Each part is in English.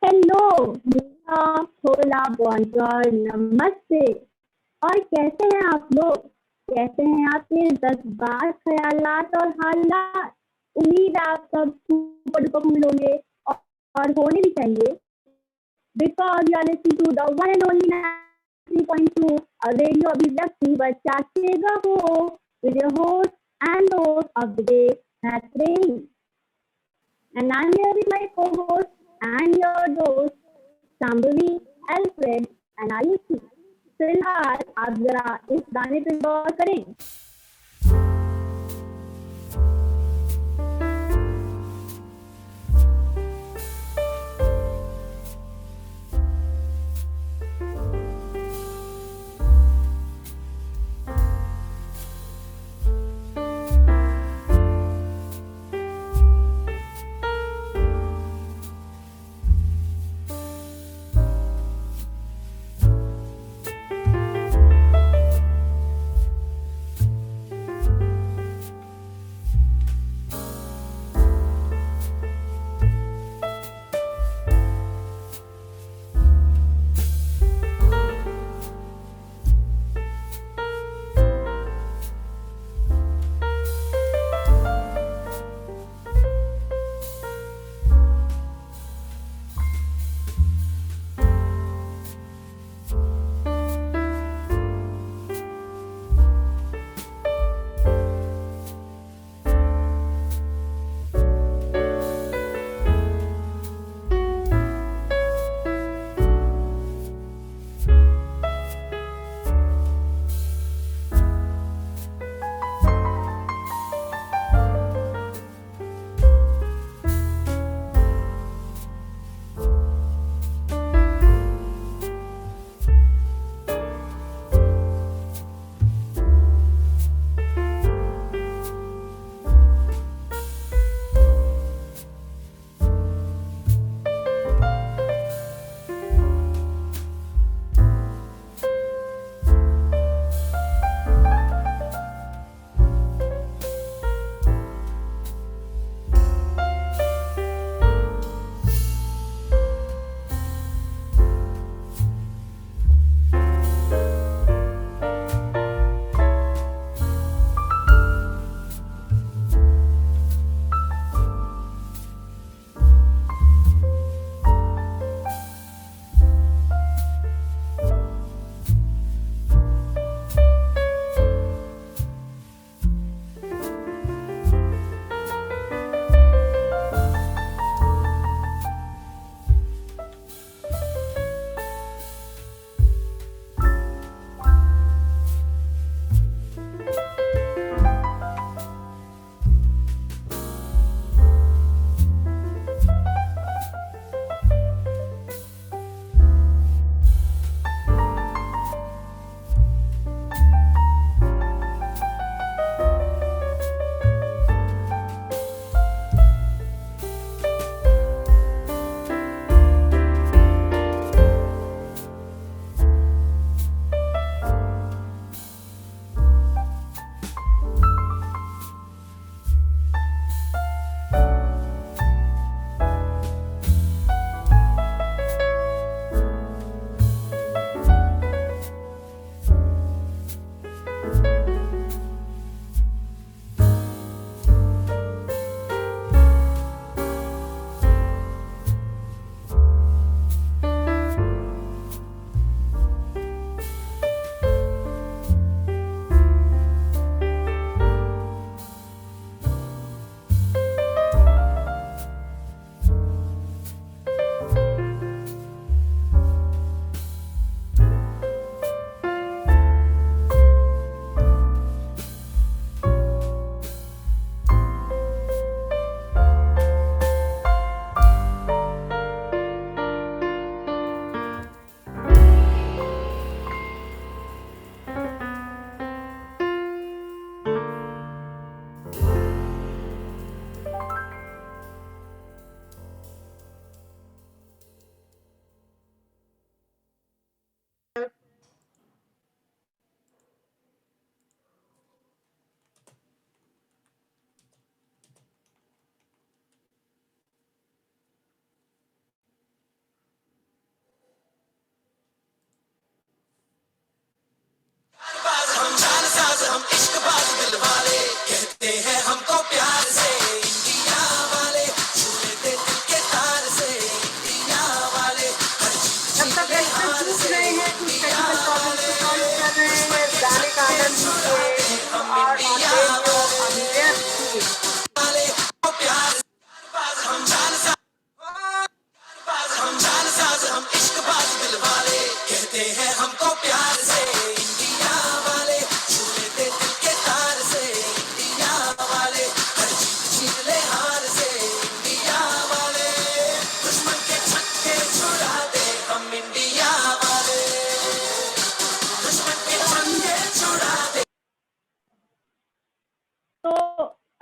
Hello, मीठा, भोला, बॉनजोर, नमस्ते। और कैसे हैं आप लोग? कैसे हैं आपके जज्बात, ख्यालात और हालात? उम्मीद है आप सब सुपर डुपर कूल होंगे और होने भी चाहिए, because you are listening to the one and only 93.2, a radio अभिव्यक्ति बच्चा चेगा हो, with your host and the host of the day, that's Rain. And I'm here with my co-host and your host, Shambhavi, Alfred and Ayushi. फिलहाल आप जरा इस गाने पे गौर करें।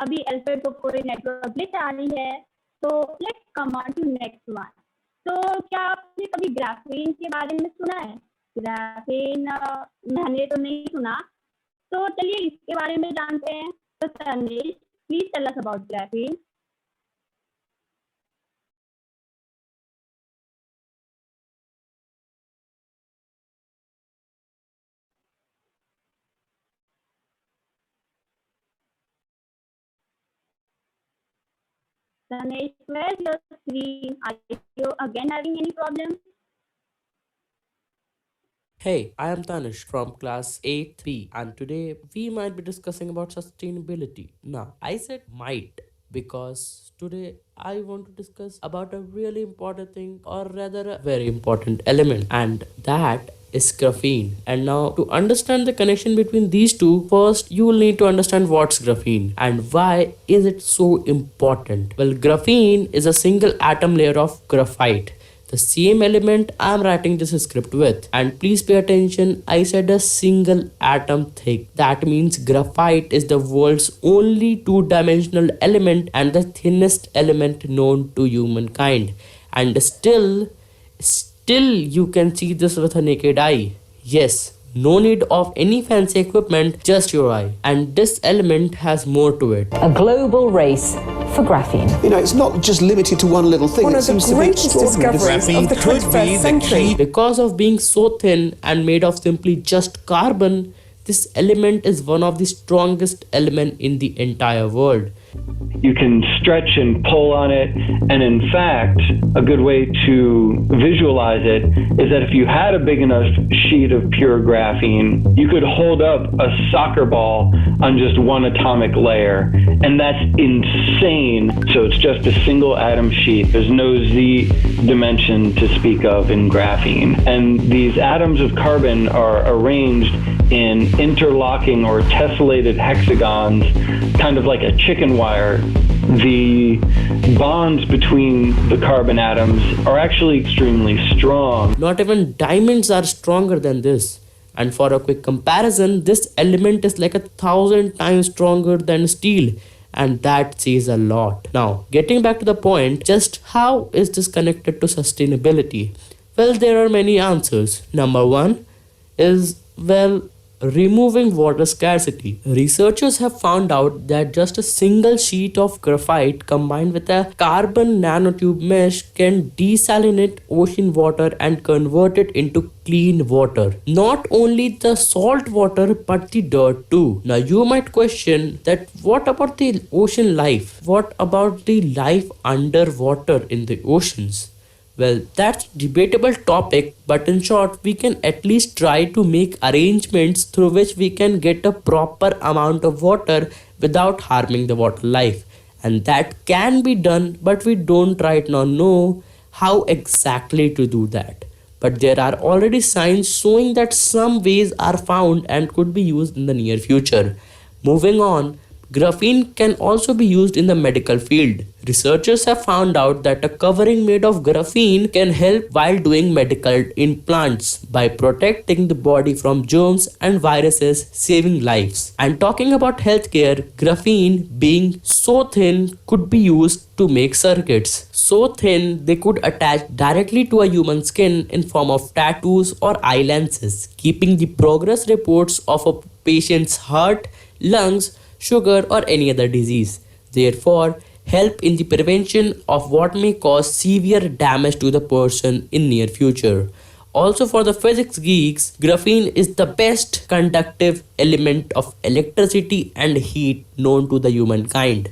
अभी अल्फाबेट को कोई नेटवर्क ग्लिच आ रही है। तो let's come on to next one. तो क्या आपने कभी ग्राफीन के बारे में सुना है? ग्राफीन मैंने तो नहीं सुना, तो चलिए इसके बारे में जानते हैं। तो Tanish, please tell us about graphene. Tanesh, where's your screen? Are you again having any problem? Hey, I am Tanish from class 8B and today we might be discussing about sustainability. Now, I said might because today I want to discuss about a really important thing or rather a very important element and that is graphene. And now to understand the connection between these two, first you will need to understand what's graphene and why is it so important. Well, graphene is a single atom layer of graphite, the same element I'm writing this script with. And please pay attention, I said a single atom thick. That means graphite is the world's only two-dimensional element and the thinnest element known to humankind. And still you can see this with a naked eye. Yes, no need of any fancy equipment, just your eye. And this element has more to it. A global race for graphene. You know, it's not just limited to one little thing. One It of the seems to be greatest extraordinary. discoveries of the 21st century. Because of being so thin and made of simply just carbon, this element is one of the strongest elements in the entire world. You can stretch and pull on it, and in fact, a good way to visualize it is that if you had a big enough sheet of pure graphene, you could hold up a soccer ball on just one atomic layer, and that's insane. So it's just a single atom sheet. There's no Z dimension to speak of in graphene. And these atoms of carbon are arranged in interlocking or tessellated hexagons, kind of like a chicken wire. The bonds between the carbon atoms are actually extremely strong. Not even diamonds are stronger than this. And for a quick comparison, this element is like 1,000 times stronger than steel. And that says a lot. Now, getting back to the point, just how is this connected to sustainability? Well, there are many answers. Number one is, well, removing water scarcity. Researchers have found out that just a single sheet of graphite combined with a carbon nanotube mesh can desalinate ocean water and convert it into clean water. Not only the salt water but the dirt too. Now you might question that what about the ocean life? What about the life underwater in the oceans? Well, that's a debatable topic, but in short, we can at least try to make arrangements through which we can get a proper amount of water without harming the water life. And that can be done, but we don't right now know how exactly to do that. But there are already signs showing that some ways are found and could be used in the near future. Moving on, graphene can also be used in the medical field. Researchers have found out that a covering made of graphene can help while doing medical implants by protecting the body from germs and viruses, saving lives. And talking about healthcare, graphene being so thin could be used to make circuits. So thin they could attach directly to a human skin in form of tattoos or eye lenses, keeping the progress reports of a patient's heart, lungs, sugar or any other disease. Therefore, help in the prevention of what may cause severe damage to the person in near future. Also for the physics geeks, graphene is the best conductive element of electricity and heat known to the humankind.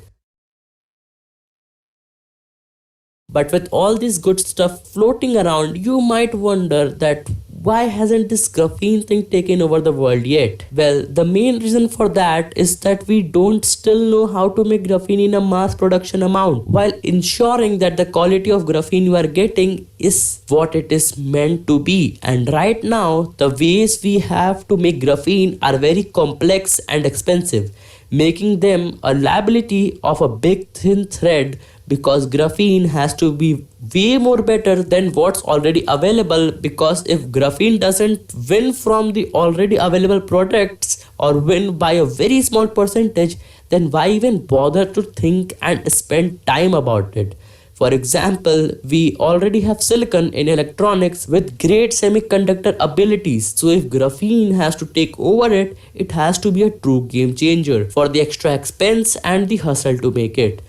But with all this good stuff floating around, you might wonder that why hasn't this graphene thing taken over the world yet? Well, the main reason for that is that we don't still know how to make graphene in a mass production amount, while ensuring that the quality of graphene you are getting is what it is meant to be. And right now, the ways we have to make graphene are very complex and expensive, making them a liability of a big thin thread, because graphene has to be way more better than what's already available, because if graphene doesn't win from the already available products, or win by a very small percentage, then why even bother to think and spend time about it? For example, we already have silicon in electronics with great semiconductor abilities. So if graphene has to take over it, it has to be a true game changer for the extra expense and the hustle to make it.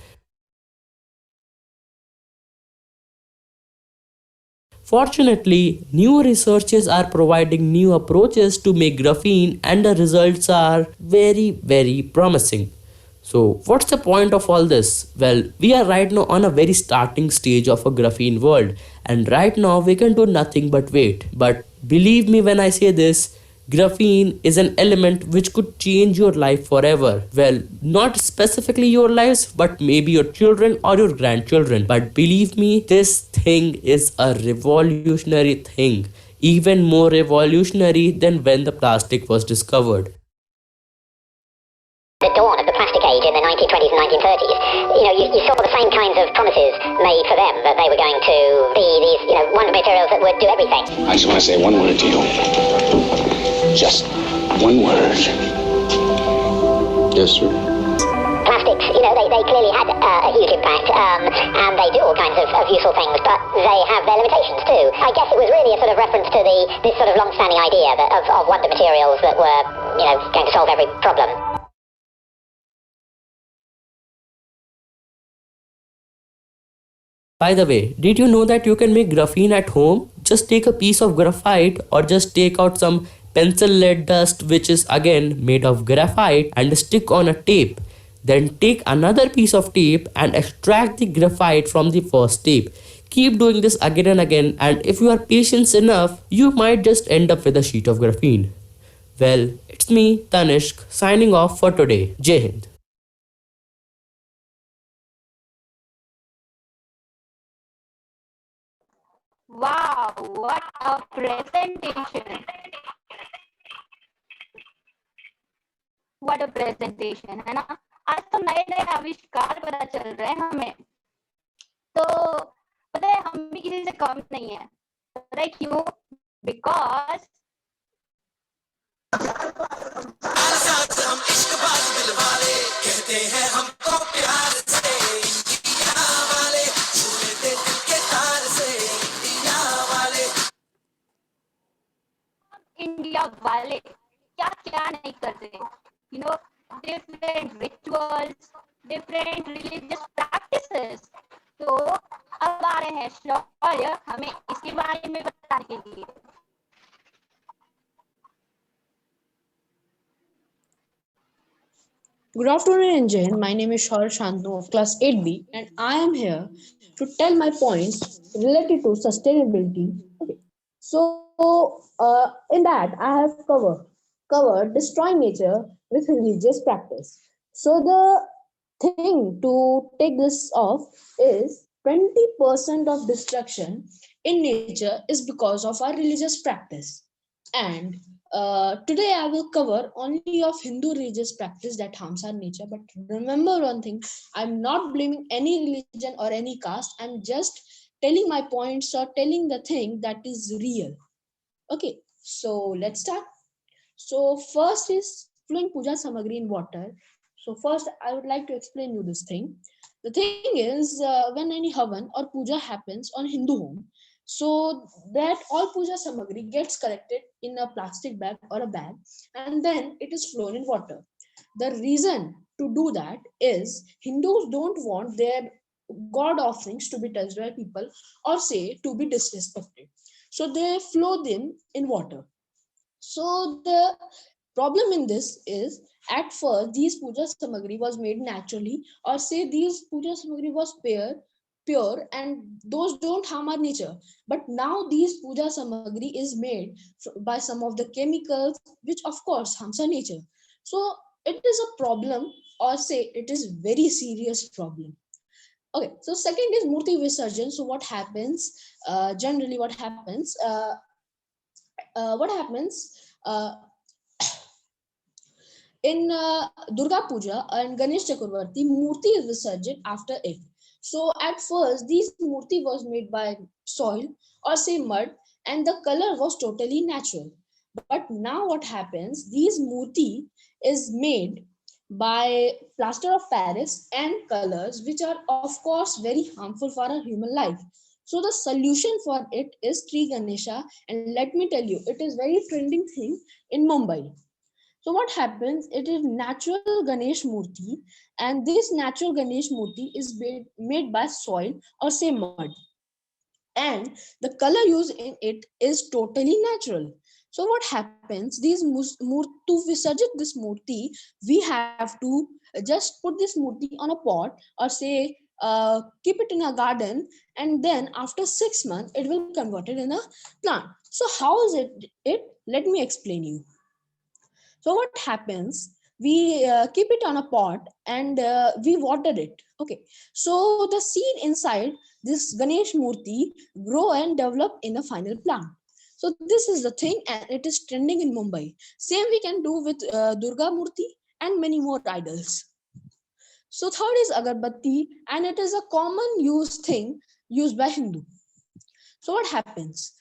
Fortunately, new researchers are providing new approaches to make graphene and the results are very promising. So, what's the point of all this? Well, we are right now on a very starting stage of a graphene world, and right now we can do nothing but wait. But believe me when I say this, graphene is an element which could change your life forever. Well, not specifically your lives, but maybe your children or your grandchildren. But believe me, this thing is a revolutionary thing, even more revolutionary than when the plastic was discovered. The dawn of the plastic age in the 1920s and 1930s, you saw the same kinds of promises made for them, that they were going to be these, wonder materials that would do everything. I just want to say one word to you. Just one word. Yes, sir. Plastics, they clearly had a huge impact, and they do all kinds of useful things, but they have their limitations too. I guess it was really a sort of reference to this sort of long-standing idea of wonder materials that were, going to solve every problem. By the way, did you know that you can make graphene at home? Just take a piece of graphite or just take out some pencil lead dust, which is again made of graphite, and stick on a tape. Then take another piece of tape and extract the graphite from the first tape. Keep doing this again and again, and if you are patient enough, you might just end up with a sheet of graphene. Well, it's me, Tanishq, signing off for today. Jai Hind. Wow, what a presentation! What a presentation, है ना? आज तो नए नए आविष्कार पता चल रहे हैं हमें. तो पता है हम भी किसी से कम नहीं है. पता है क्यों? Because इंडिया वाले क्या क्या नहीं करते, different rituals, different religious practices. तो अब आ रहे हैं शौर्य हमें इसके बारे में बताने के लिए. Good afternoon, Anjan. My name is Shaur Shantanu of class 8B, and I am here to tell my points related to sustainability. Okay. So, in that, I have covered destroying nature with religious practice. So, the thing to take this off is 20% of destruction in nature is because of our religious practice. And today I will cover only of Hindu religious practice that harms our nature. But remember one thing, I'm not blaming any religion or any caste. I'm just telling my points or telling the thing that is real. Okay, so let's start. So first is flowing puja samagri in water. So first I would like to explain you this thing. The thing is when any havan or puja happens on Hindu home, so that all puja samagri gets collected in a plastic bag or a bag, and then it is flown in water. The reason to do that is Hindus don't want their god offerings to be touched by people or say to be disrespected. So they flow them in water. So the problem in this is at first these puja samagri was made naturally, or say these puja samagri was pure and those don't harm our nature. But now these puja samagri is made by some of the chemicals which of course harms our nature. So it is a problem, or say it is very serious problem. Okay, so second is murti visarjan. So what happens generally, what happens in Durga Puja and Ganesh Chaturthi, murti is visarjit after it. So at first, this murti was made by soil or say mud, and the color was totally natural. But now what happens, these murti is made by plaster of Paris and colors, which are of course very harmful for our human life. So the solution for it is Tree Ganesha, and let me tell you, it is very trending thing in Mumbai. So what happens? It is natural Ganesh Murti, and this natural Ganesh Murti is made by soil or say mud, and the color used in it is totally natural. So what happens? To visajit this murti, we have to just put this murti on a pot or say keep it in a garden, and then after 6 months it will convert it in a plant. So how is it? Let me explain you. So what happens? We keep it on a pot and we water it. Okay. So the seed inside this Ganesh Murti grow and develop in a final plant. So this is the thing, and it is trending in Mumbai. Same we can do with Durga Murti and many more idols. So third is agarbatti, and it is a common use thing used by Hindu. So what happens?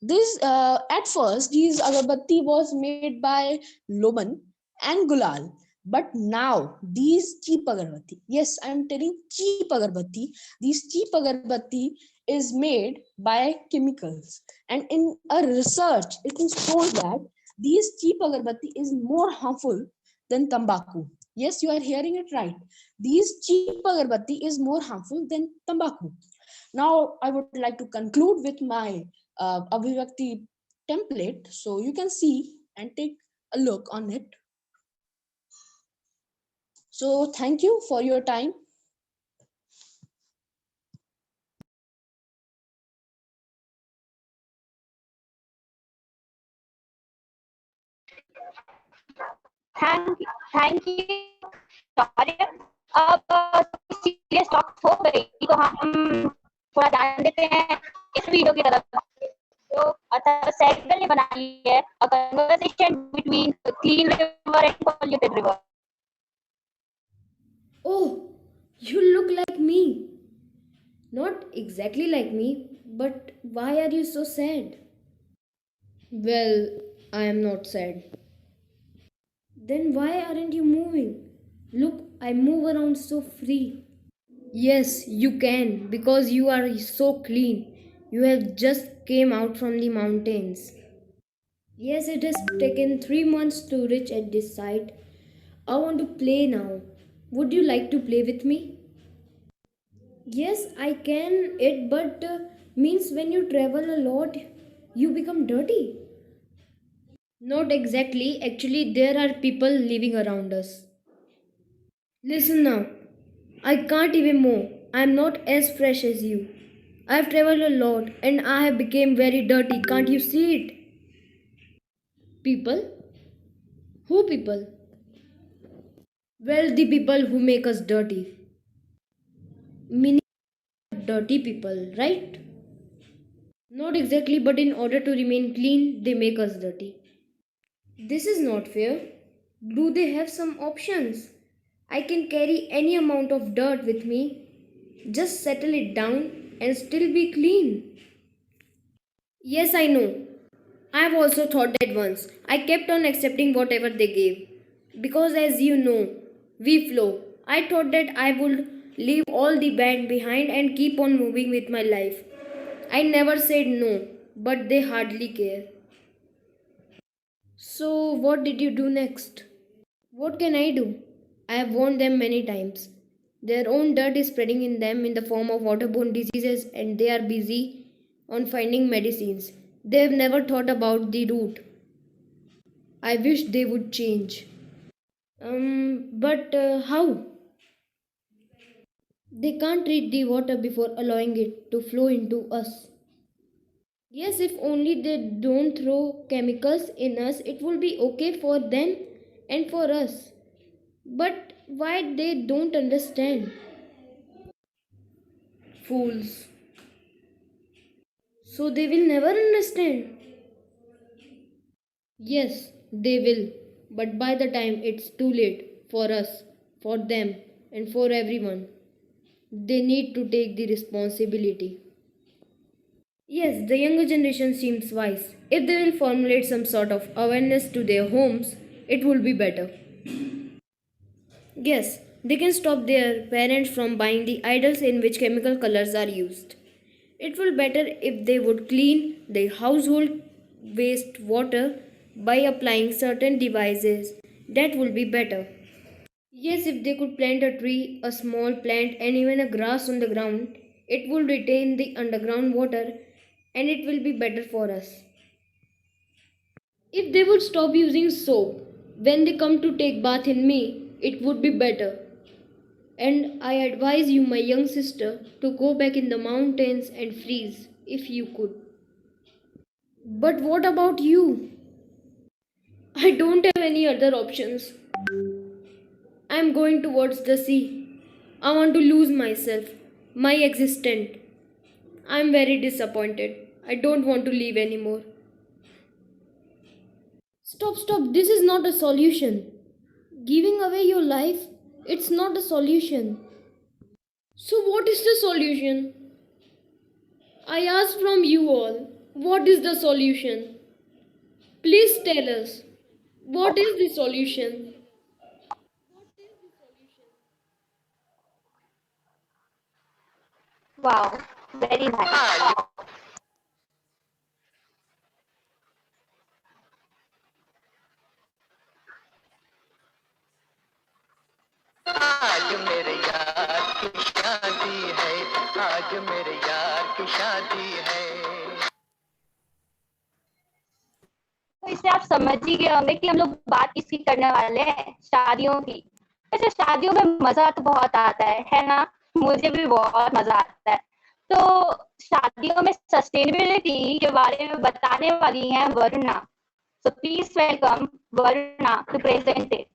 This at first these agarbatti was made by Loban and Gulal, but now these cheap agarbatti, yes, I am telling cheap agarbatti, these cheap agarbatti is made by chemicals, and in a research it is told that these cheap agarbatti is more harmful than tambaku. Yes, you are hearing it right. These cheap agarbatti is more harmful than tambaku. Now, I would like to conclude with my Abhivakti template. So you can see and take a look on it. So thank you for your time. Thank you Shaurya. अब serious talk हो गई तो हम थोड़ा ध्यान देते हैं इस वीडियो की तरफ। तो अतः सैगल ने बनाई है a conversation between clean river and polluted river. Oh, you look like me. Not exactly like me, but why are you so sad? Well, I am not sad. Then why aren't you moving? Look, I move around so free. Yes, you can because you are so clean. You have just came out from the mountains. Yes, it has taken 3 months to reach at this site. I want to play now. Would you like to play with me? Yes, I can it, but means when you travel a lot, you become dirty. Not exactly. Actually, there are people living around us. Listen now. I can't even more. I am not as fresh as you. I have traveled a lot and I have become very dirty. Can't you see it? People? Who people? Well, the people who make us dirty. Meaning dirty people, right? Not exactly, but in order to remain clean, they make us dirty. This is not fair. Do they have some options? I can carry any amount of dirt with me. Just settle it down and still be clean. Yes, I know. I have also thought that once. I kept on accepting whatever they gave. Because as you know, we flow. I thought that I would leave all the band behind and keep on moving with my life. I never said no, but they hardly care. So, what did you do next? What can I do? I have warned them many times. Their own dirt is spreading in them in the form of waterborne diseases, and they are busy on finding medicines. They have never thought about the root. I wish they would change. But how? They can't treat the water before allowing it to flow into us. Yes, if only they don't throw chemicals in us, it will be okay for them and for us. But why they don't understand? Fools. So they will never understand. Yes, they will. But by the time it's too late for us, for them, and for everyone, they need to take the responsibility. Yes, the younger generation seems wise. If they will formulate some sort of awareness to their homes, it will be better. Yes, they can stop their parents from buying the idols in which chemical colors are used. It will better if they would clean their household waste water by applying certain devices. That will be better. Yes, if they could plant a tree, a small plant, and even a grass on the ground, it will retain the underground water and it will be better for us. If they would stop using soap when they come to take bath in me, it would be better. And I advise you, my young sister, to go back in the mountains and freeze if you could. But what about you? I don't have any other options. I'm going towards the sea. I want to lose myself, my existence. I'm very disappointed. I don't want to leave anymore. Stop, stop. This is not a solution. Giving away your life, it's not a solution. So, what is the solution? I ask from you all, what is the solution? Please tell us, what is the solution? Wow, very nice. आज मेरे यार की शादी है आज मेरे यार की शादी है तो इससे आप समझ ही गए होंगे कि हम लोग बात किसकी करने वाले हैं, शादियों की। वैसे शादियों में मजा तो बहुत आता है ना? मुझे भी बहुत मजा आता है। तो शादियों में सस्टेनेबिलिटी के बारे में बताने वाली है Varuna. So please welcome Varuna to present it.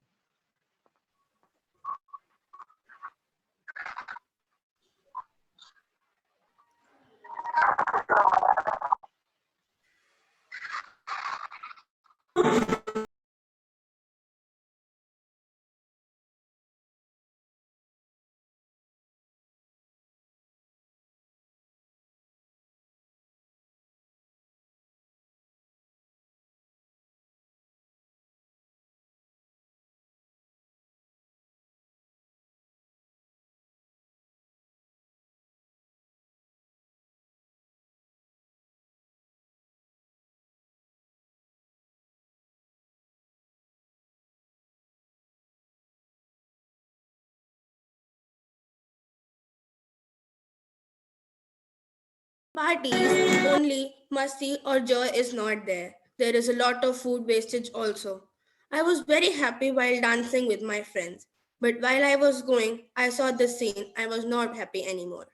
Parties, only musty or joy is not there. There is a lot of food wastage also. I was very happy while dancing with my friends, but while I was going, I saw this scene. I was not happy anymore.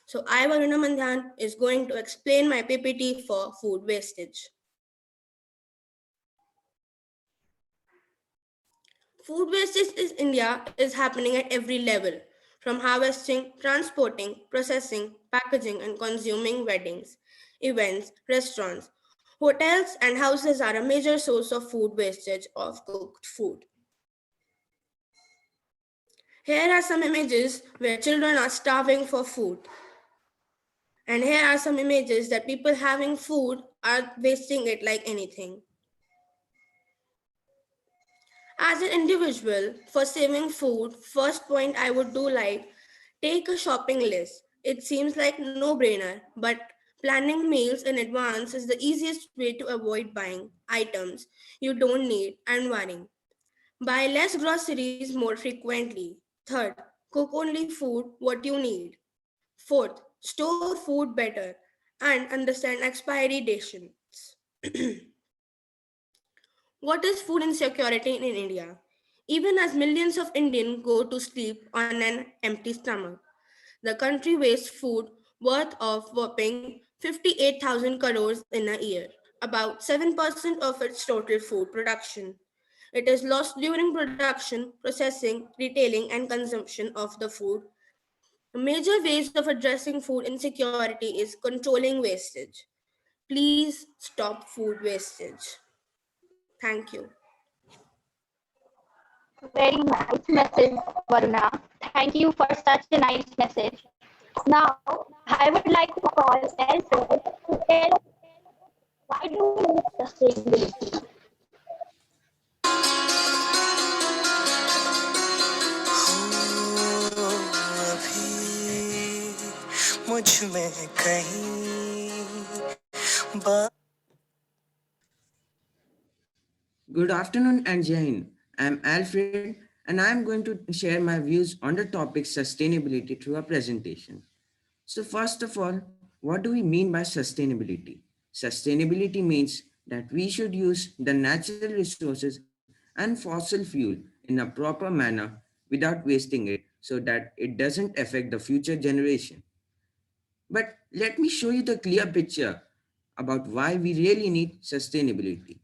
So I, Varuna Mandhan, is going to explain my PPT for food wastage. Food wastage in India is happening at every level, from harvesting, transporting, processing, packaging, and consuming weddings, events, restaurants. Hotels and houses are a major source of food wastage of cooked food. Here are some images where children are starving for food. And here are some images that people having food are wasting it like anything. As an individual, for saving food, first point I would do like take a shopping list. It seems like no-brainer, but planning meals in advance is the easiest way to avoid buying items you don't need and worrying. Buy less groceries more frequently. Third, cook only food what you need. Fourth, store food better and understand expiry dates. What is food insecurity in India? Even as millions of Indians go to sleep on an empty stomach, the country wastes food worth of whopping 58,000 crores in a year, about 7% of its total food production. It is lost during production, processing, retailing, and consumption of the food. Major ways of addressing food insecurity is controlling wastage. Please stop food wastage. Thank you. Very nice message, Varuna. Thank you for such a nice message. Now, I would like to call Elsa to tell why do we need sustainability. Good afternoon and Jai Hind. I'm Alfred and I'm going to share my views on the topic sustainability through a presentation. So first of all, what do we mean by sustainability? Sustainability means that we should use the natural resources and fossil fuel in a proper manner without wasting it so that it doesn't affect the future generation. But let me show you the clear picture about why we really need sustainability.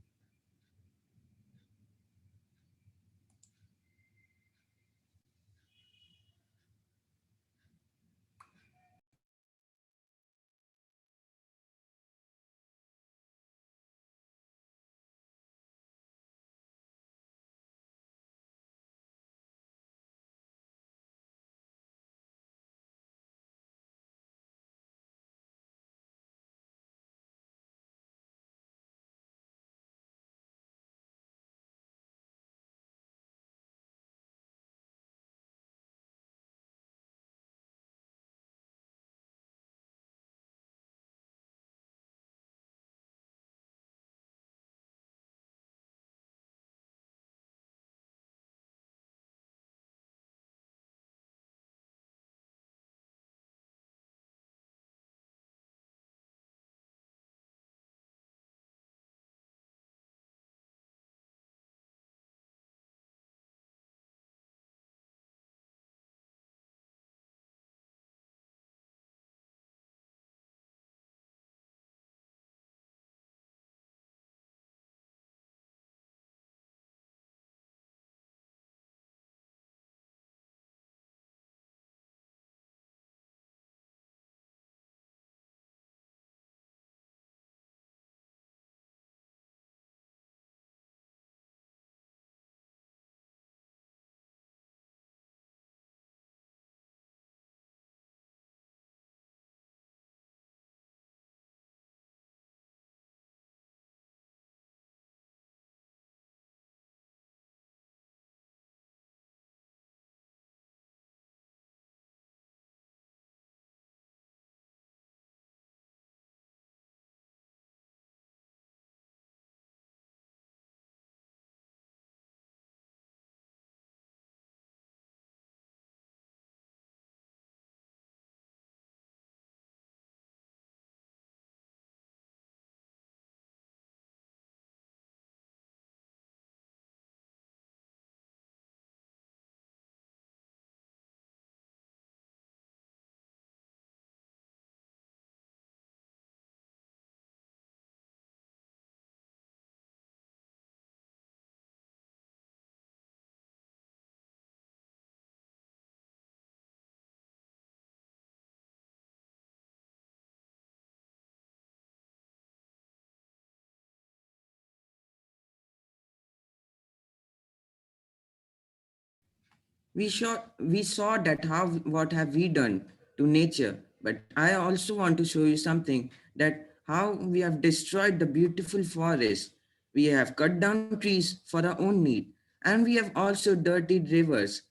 We saw that how what have we done to nature, but I also want to show you something, that how we have destroyed the beautiful forest. We have cut down trees for our own need, and we have also dirtied rivers.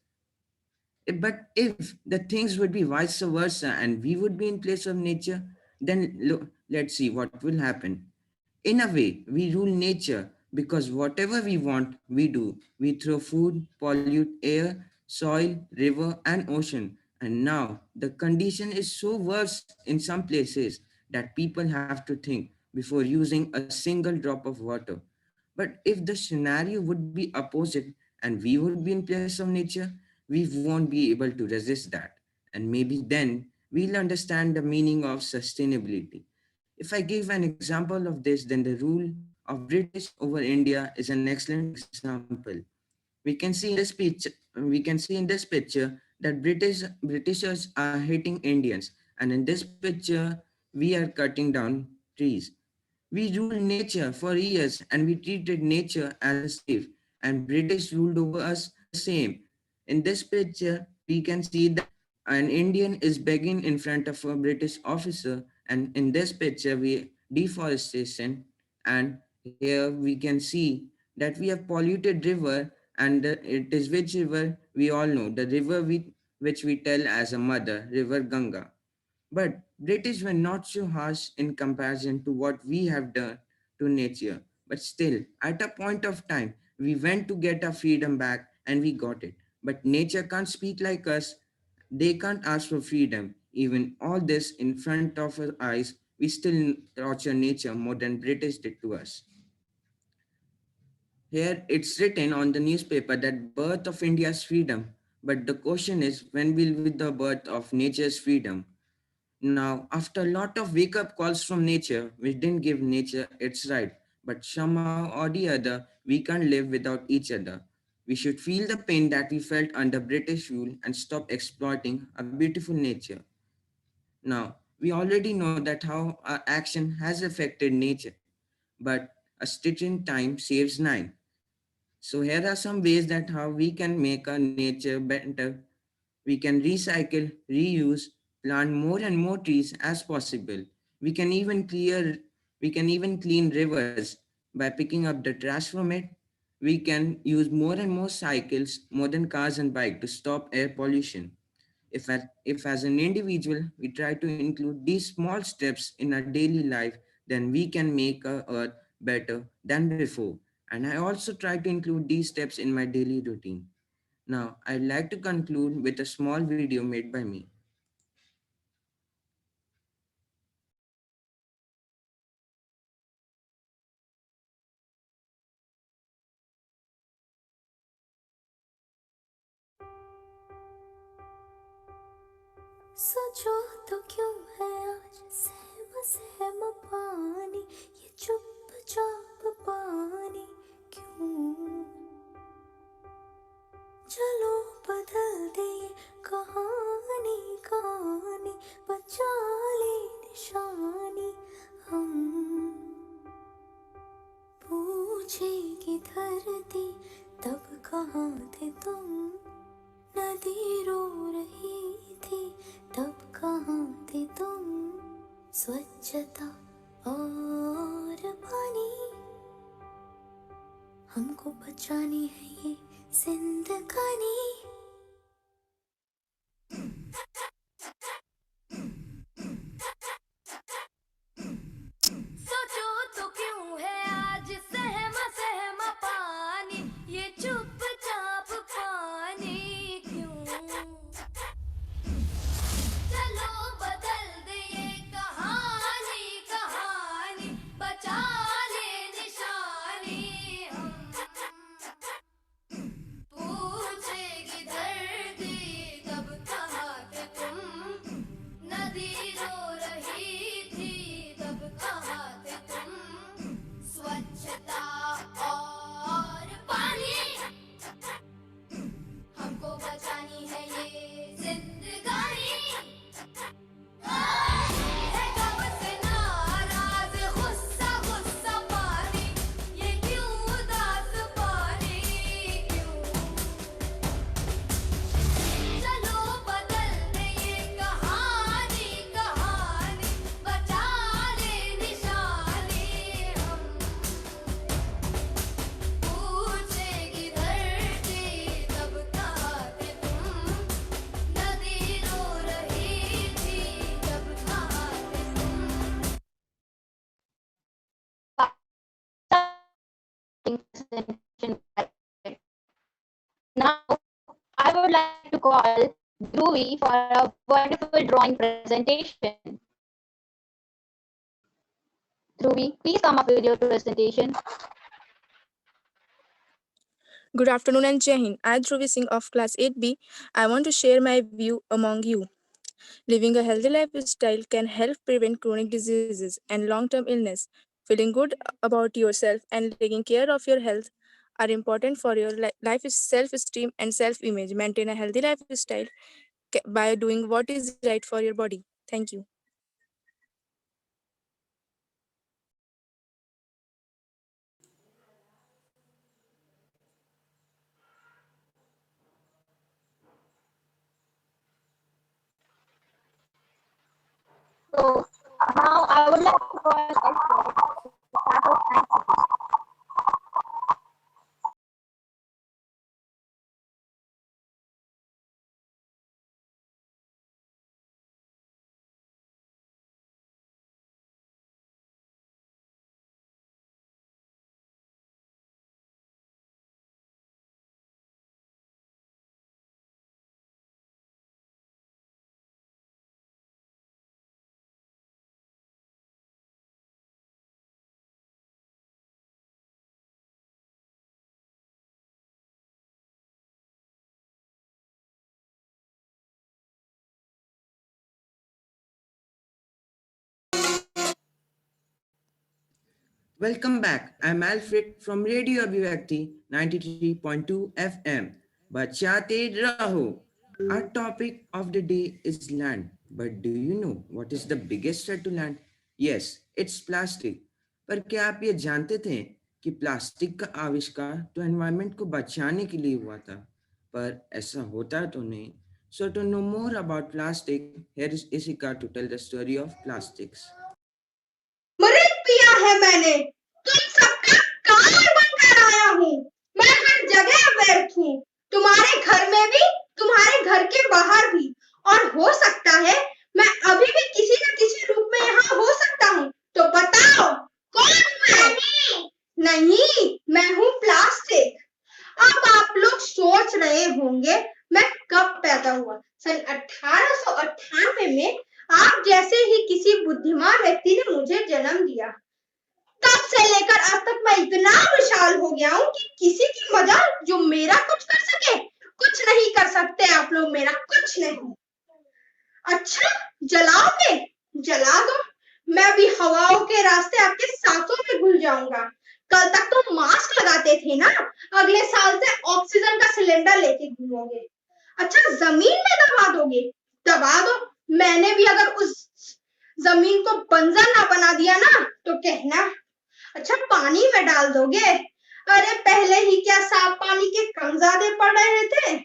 But if the things would be vice versa and we would be in place of nature, then let's see what will happen. In a way, we rule nature because whatever we want, we do. We throw food, pollute air, soil, river, and ocean. And now the condition is so worse in some places that people have to think before using a single drop of water. But if the scenario would be opposite and we would be in place of nature, we won't be able to resist that. And maybe then we'll understand the meaning of sustainability. If I give an example of this, then the rule of British over India is an excellent example. We can see in this picture that Britishers are hating Indians, and in this picture we are cutting down trees. We ruled nature for years and we treated nature as a slave, and British ruled over us the same. In this picture, we can see that An Indian is begging in front of a British officer, and in this picture, we deforestation, and here we can see that we have polluted river, and it is which river we all know, the river which we tell as a mother, River Ganga. But British were not so harsh in comparison to what we have done to nature. But still, at a point of time, we went to get our freedom back and we got it. But nature can't speak like us. They can't ask for freedom. Even all this in front of our eyes, we still torture nature more than British did to us. Here it's written on the newspaper that birth of India's freedom. But the question is, when will be the birth of nature's freedom? Now, after a lot of wake up calls from nature, we didn't give nature its right, but somehow or the other, we can't live without each other. We should feel the pain that we felt under British rule and stop exploiting our beautiful nature. Now, we already know that how our action has affected nature, but a stitch in time saves nine. So here are some ways that how we can make our nature better. We can recycle, reuse, plant more and more trees as possible. We can even clear we can even clean rivers by picking up the trash from it. We can use more and more cycles, more than cars and bike to stop air pollution. If as an individual we try to include these small steps in our daily life, then we can make our earth better than before. And I also try to include these steps in my daily routine. Now, I'd like to conclude with a small video made by me. सोचो तो क्यों है आज सहम सहम पानी ये चुपचाप पानी क्यों चलो बदल दे ये कहानी कहानी बचा ले निशानी हम पूछेगी धरती तब कहाँ थे तुम नदी रो रही थी तब कहाँ थे तुम स्वच्छता और पानी हमको बचानी है ये जिंदगानी सोचो तो क्यों है आज सहमा सहमा पानी ये चुपचाप पानी क्यों चलो बदल दे ये कहानी कहानी बचा ले निशानी हम पूछेगी धरती तब कहाँ थे तुम नदी रो रही थी तब कहाँ थे तुम स्वच्छता और पानी हमको बचानी है ये जिंदगानी है कब से नाराज गुस्सा गुस्सा पानी ये क्यों उदास पानी क्यों चलो बदल दे ये कहानी कहानी बचा ले निशानी हम पूछेगी धरती तब कहाँ थे तुम नदी रो रही थी तब कहाँ थे तुम Now, I would like to call Dhruvi for a wonderful drawing presentation. Dhruvi, please come up with your presentation. Good afternoon and Jai Hind. I am Dhruvi Singh of class 8B. I want to share my view among you. Living a healthy lifestyle can help prevent chronic diseases and long-term illness. Feeling good about yourself and taking care of your health are important for your life self-esteem and self-image. Maintain a healthy lifestyle by doing what is right for your body. Thank you. So now I would like to call Aishwarya to start our science session. Welcome back. I'm Alfred from Radio Abhivakti 93.2 FM. Bachate Raho. Our topic of the day is land. But do you know what is the biggest threat to land? Yes, it's plastic. पर क्या आप ये जानते थे कि plastic का आविष्कार तो एनवायरनमेंट को बचाने के लिए हुआ था, पर ऐसा होता तो नहीं. So to know more about plastic, here is Ishika to tell the story of plastics. अमृत पिया है मैंने, तुम सबका काल बनकर आया हूँ. मैं हर जगह व्यर्थ हूँ, तुम्हारे घर में भी, तुम्हारे घर के बाहर भी. और हो सकता है मैं अभी भी किसी न किसी रूप में यहाँ हो सकता हूँ. तो बताओ कौन हूँ मैं? नहीं, मैं हूँ प्लास्टिक. अब आप लोग सोच रहे होंगे मैं कब पैदा हुआ. सन 1898 में आप जैसे ही किसी बुद्धिमान व्यक्ति ने मुझे जन्म दिया. तब से लेकर आज तक मैं इतना विशाल हो गया हूँ कि किसी की मदद जो मेरा कुछ कर सके, कुछ नहीं कर सकते आप लोग मेरा कुछ नहीं. अच्छा, जलाओगे? जला दो, मैं भी हवाओं के रास्ते आपके सांसों में घुल जाऊंगा. कल तक तो मास्क लगाते थे ना, अगले साल से ऑक्सीजन का सिलेंडर लेके घूमोगे. अच्छा, जमीन में दबा दोगे? दबा दो, मैंने भी अगर उस जमीन को बंजर ना बना दिया ना तो कहना. अच्छा, पानी में डाल दोगे? अरे पहले ही क्या साफ पानी के कम ज्यादा पड़ रहे थे.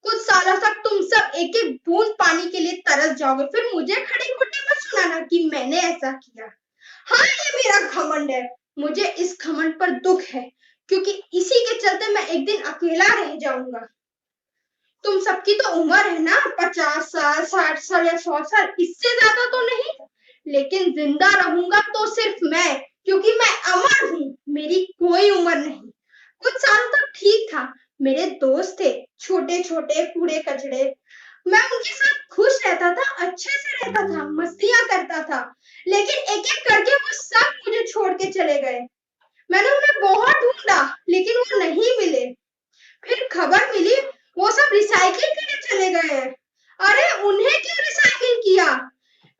कुछ सालों तक तुम सब एक एक बूंद पानी के लिए तरस जाओगे, फिर मुझे खड़ी खोटी मत सुनाना कि मैंने ऐसा किया. हाँ, ये मेरा घमंड है. मुझे इस घमंड पर दुख है क्योंकि इसी के चलते मैं एक दिन अकेला रह जाऊंगा. तुम सबकी तो उम्र है ना 50 साल, 60 साल या 100 साल, इससे ज्यादा तो नहीं. लेकिन जिंदा रहूंगा तो सिर्फ मैं, क्योंकि मैं अमर हूँ. मेरी कोई उम्र नहीं. कुछ साल तक ठीक था. मेरे दोस्त थे, छोटे छोटे कूड़े कचड़े. मैं उनके साथ खुश रहता था, अच्छे से रहता था, मस्तियां करता था. लेकिन एक एक करके वो सब मुझे छोड़ के चले गए. मैंने उन्हें बहुत ढूंढा लेकिन वो नहीं मिले. फिर खबर मिली वो सब रिसाइकिल के लिए चले गए हैं. अरे उन्हें क्यों रिसाइकिल किया?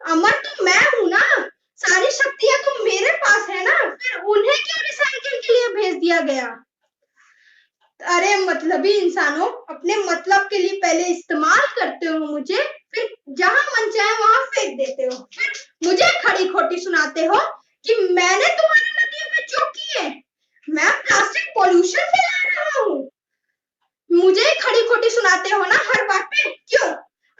अमर तो मैं हूं ना, सारी शक्तियां तो मेरे पास है ना, फिर उन्हें क्यों रिसाइकिल के लिए भेज दिया गया? अरे मतलबी इंसानों, अपने मतलब के लिए पहले इस्तेमाल करते हो मुझे, फिर जहां मन चाहे वहां फेंक देते हो. फिर मुझे खड़ी खोटी सुनाते हो कि मैंने तुम्हारी नदियों में जो किए, मैं प्लास्टिक पॉल्यूशन फैला रहा हूँ. मुझे खड़ी खोटी सुनाते हो ना हर बात पे. क्यों?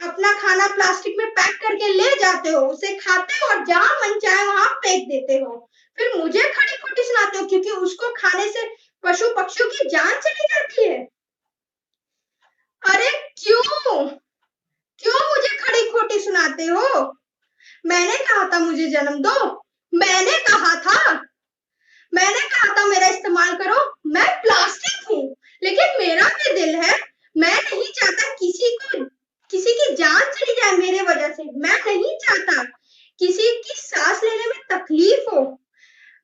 अपना खाना प्लास्टिक में पैक करके ले जाते हो, उसे खाते हो और जहां मन चाहे वहां फेंक देते हो. फिर मुझे खड़ी खोटी सुनाते हो क्योंकि उसको खाने से पशु पक्षियों की जान चली जाती है. अरे क्यों क्यों मुझे खड़ी खोटी सुनाते हो? मैंने कहा था मुझे जन्म दो, मैंने कहा था मेरा इस्तेमाल करो. मैं प्लास्टिक हूँ लेकिन मेरा भी दिल है. मैं नहीं चाहता किसी की जान चली जाए मेरे वजह से. मैं नहीं चाहता किसी की सांस लेने में तकलीफ हो.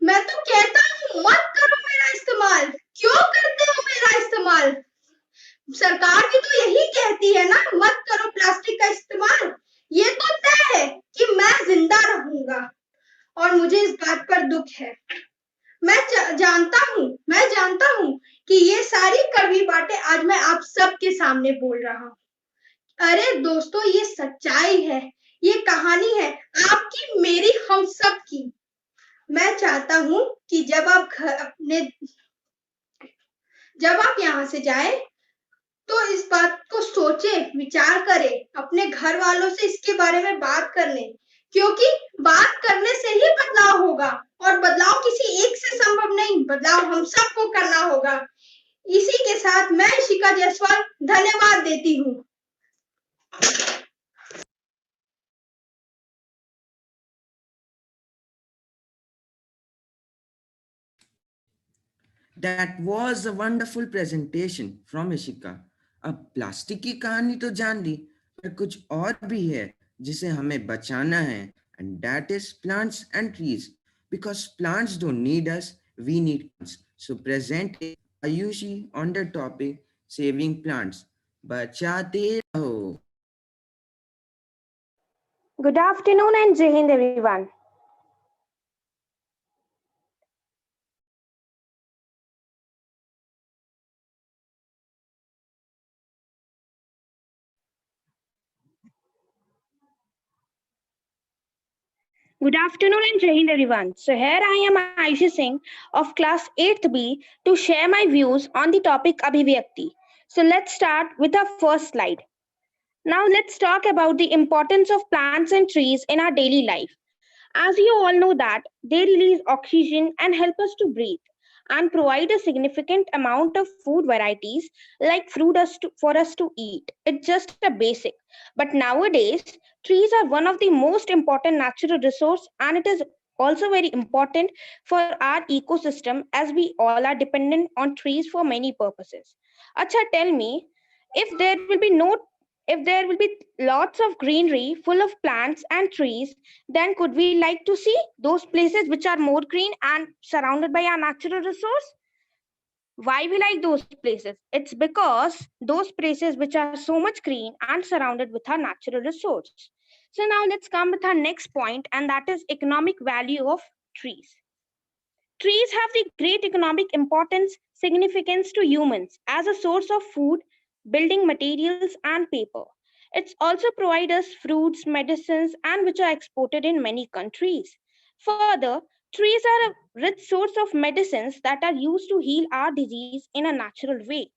मैं तो कहता हूँ मत करो मेरा इस्तेमाल. क्यों करते हो मेरा इस्तेमाल? सरकार भी तो यही कहती है ना, मत करो प्लास्टिक का इस्तेमाल. ये तो तय है कि मैं जिंदा रहूंगा और मुझे इस बात पर दुख है. मैं जानता हूँ कि ये सारी कड़वी बातें आज मैं आप सबके सामने बोल रहा हूँ. अरे दोस्तों, ये सच्चाई है, ये कहानी है आपकी, मेरी, हम सब की. मैं चाहता हूँ कि जब आप यहाँ से जाएं तो इस बात को सोचे, विचार करें, अपने घर वालों से इसके बारे में बात कर लें क्योंकि बात करने से ही बदलाव होगा और बदलाव किसी एक से संभव नहीं, बदलाव हम सबको करना होगा। इसी के साथ मैं इशिका जायसवाल धन्यवाद देती हूँ। That was a wonderful presentation from Ishika. अब प्लास्टिक की कहानी तो जान ली, पर कुछ और भी है जिसे हमें बचाना है, and that is plants and trees. Because plants don't need us, we need plants. So present Ayushi on the topic saving plants. बचाते रहो. Good afternoon and Jai Hind everyone. Good afternoon and Jai Hind everyone. So here I am Ayushi Singh of class 8th B to share my views on the topic Abhivyakti. So let's start with our first slide. Now let's talk about the importance of plants and trees in our daily life. As you all know that they release oxygen and help us to breathe and provide a significant amount of food varieties like fruit for us to eat. It's just a basic. But nowadays, trees are one of the most important natural resource and it is also very important for our ecosystem as we all are dependent on trees for many purposes. Acha, tell me, if there will be lots of greenery full of plants and trees, then could we like to see those places which are more green and surrounded by our natural resource? Why we like those places? It's because those places which are so much green and surrounded with our natural resource. So now let's come with our next point, and that is economic value of trees. Trees have the great economic importance, significance to humans as a source of food, building materials, and paper. It's also provide us fruits, medicines, and which are exported in many countries. Further, trees are a rich source of medicines that are used to heal our disease in a natural way.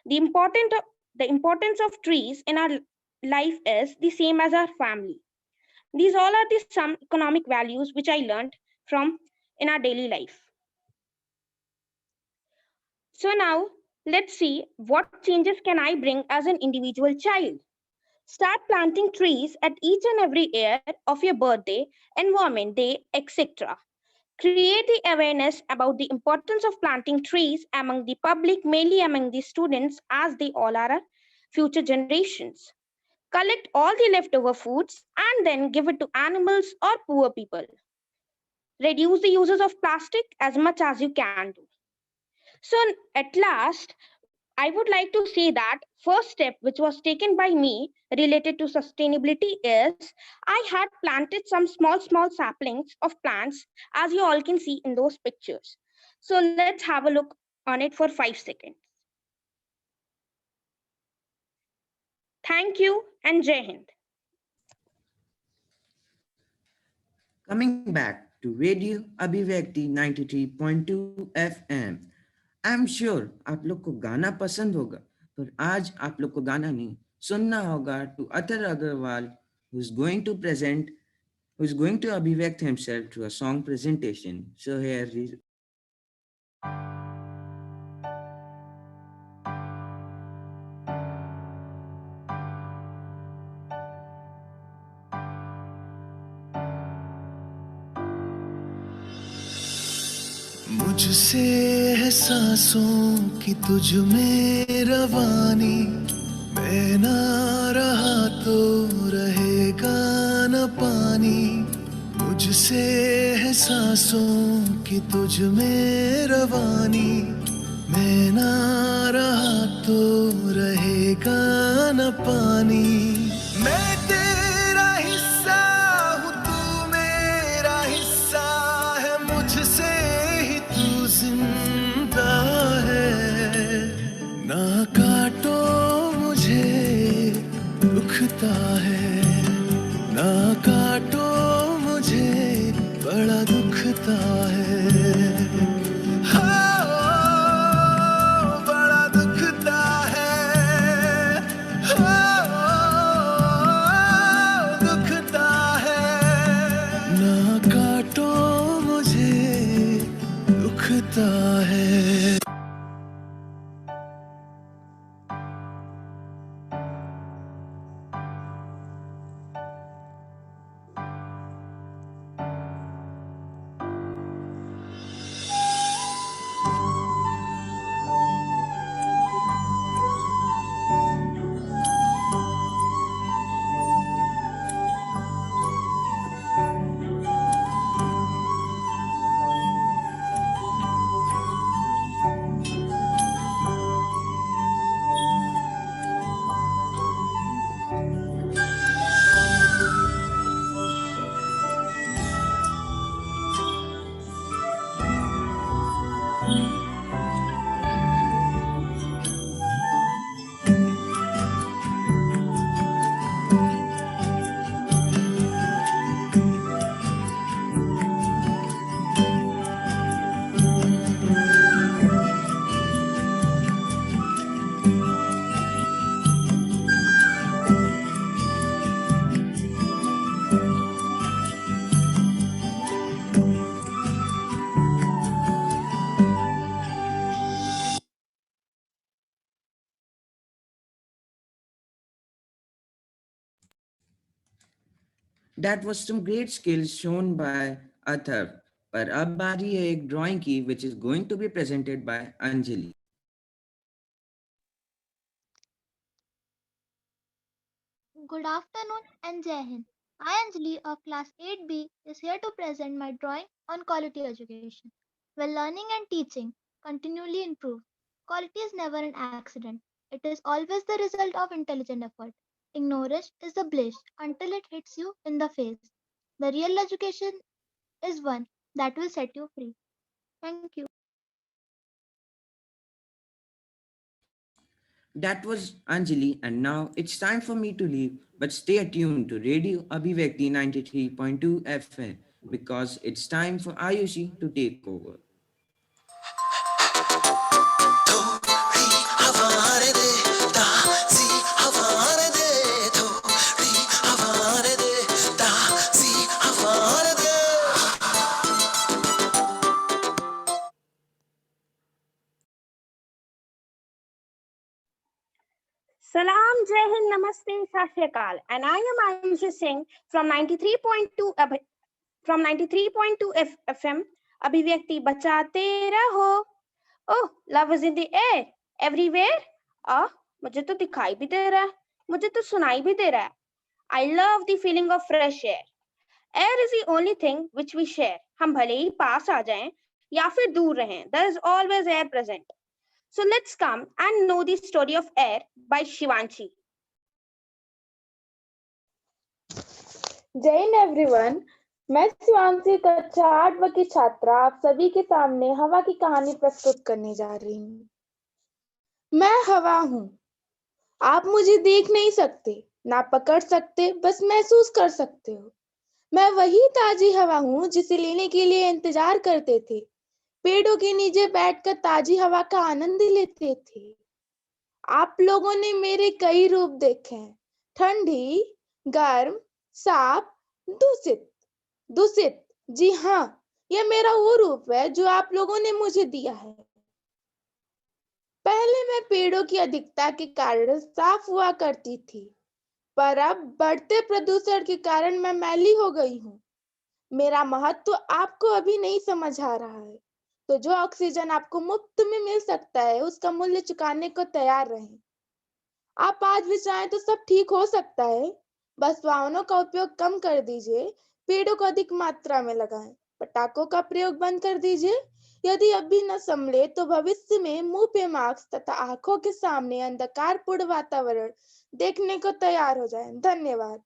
The importance of trees in our life is the same as our family. These all are the some economic values which I learned from in our daily life. So now let's see what changes can I bring as an individual child. Start planting trees at each and every year of your birthday, environment day, etc. Create the awareness about the importance of planting trees among the public, mainly among the students, as they all are our future generations. Collect all the leftover foods and then give it to animals or poor people. Reduce the uses of plastic as much as you can do. So at last, I would like to say that first step which was taken by me related to sustainability is I had planted some small saplings of plants as you all can see in those pictures. So let's have a look on it for 5 seconds. Thank you and Jai Hind. Coming back to Radio Abhivyakti 93.2 FM. I'm sure आप लोग को गाना पसंद होगा, पर आज आप लोग को गाना नहीं सुनना होगा to Athar Agarwal, who's going to Abhivyakt himself through a song presentation. So here is मुझसे है सांसों की तुझ में रवानी, मैं ना रहा तो रहेगा न पानी। मुझसे है सांसों की तुझ में रवानी, मैं ना रहा तो रहेगा न पानी। मैं तेरा हिस्सा हूँ, तू मेरा हिस्सा है, मुझसे जिंदा है। ना काटो मुझे दुखता है, ना काटो मुझे बड़ा दुखता है। बड़ा दुखता है, दुखता है। That was some great skills shown by Athar. पर अब बारी है एक ड्राइंग की which is going to be presented by Anjali. Good afternoon and Jai Hind. I, Anjali of class 8B, is here to present my drawing on quality education. Where learning and teaching continually improve, quality is never an accident. It is always the result of intelligent effort. Ignorance is the bliss until it hits you in the face. The real education is one that will set you free. Thank you. That was Anjali, and now it's time for me to leave. But stay attuned to Radio Abhivekti 93.2 FM because it's time for Ayushi to take over. Salam, Jai Hind, Namaste, Sat Shri Akal, and I am Ayushi Singh from 93.2 FM. Abhivyakti bachate raho. Oh, love is in the air, everywhere. मुझे तो दिखाई भी दे रहा है, मुझे तो सुनाई भी दे रहा है. I love the feeling of fresh air. Air is the only thing which we share. हम भले ही पास आ जाएं या फिर दूर रहें, there is always air present. So let's come and know the story of air by Shivanshi. जय Hind everyone, मैं शिवांशी कक्षा 8 की छात्रा आप सभी के सामने हवा की कहानी प्रस्तुत करने जा रही हूँ. मैं हवा हूँ. आप मुझे देख नहीं सकते, ना पकड़ सकते, बस महसूस कर सकते हो. मैं वही ताजी हवा हूँ जिसे लेने के लिए इंतजार करते थे. पेड़ों के नीचे बैठकर ताजी हवा का आनंद लेते थे. आप लोगों ने मेरे कई रूप देखे हैं. ठंडी, गर्म, साफ, दूषित. दूषित, जी हाँ, यह मेरा वो रूप है जो आप लोगों ने मुझे दिया है. पहले मैं पेड़ों की अधिकता के कारण साफ हुआ करती थी, पर अब बढ़ते प्रदूषण के कारण मैं मैली हो गई हूँ. मेरा महत्व आपको अभी नहीं समझ आ रहा है, तो जो ऑक्सीजन आपको मुफ्त में मिल सकता है उसका मूल्य चुकाने को तैयार रहें. आप आज भी चाहें तो सब ठीक हो सकता है. बस वाहनों का उपयोग कम कर दीजिए, पेड़ों को अधिक मात्रा में लगाएं, पटाखों का प्रयोग बंद कर दीजिए. यदि अभी न संभले तो भविष्य में मुंह पे मास्क तथा आंखों के सामने अंधकारपूर्ण वातावरण देखने को तैयार हो जाएं. धन्यवाद.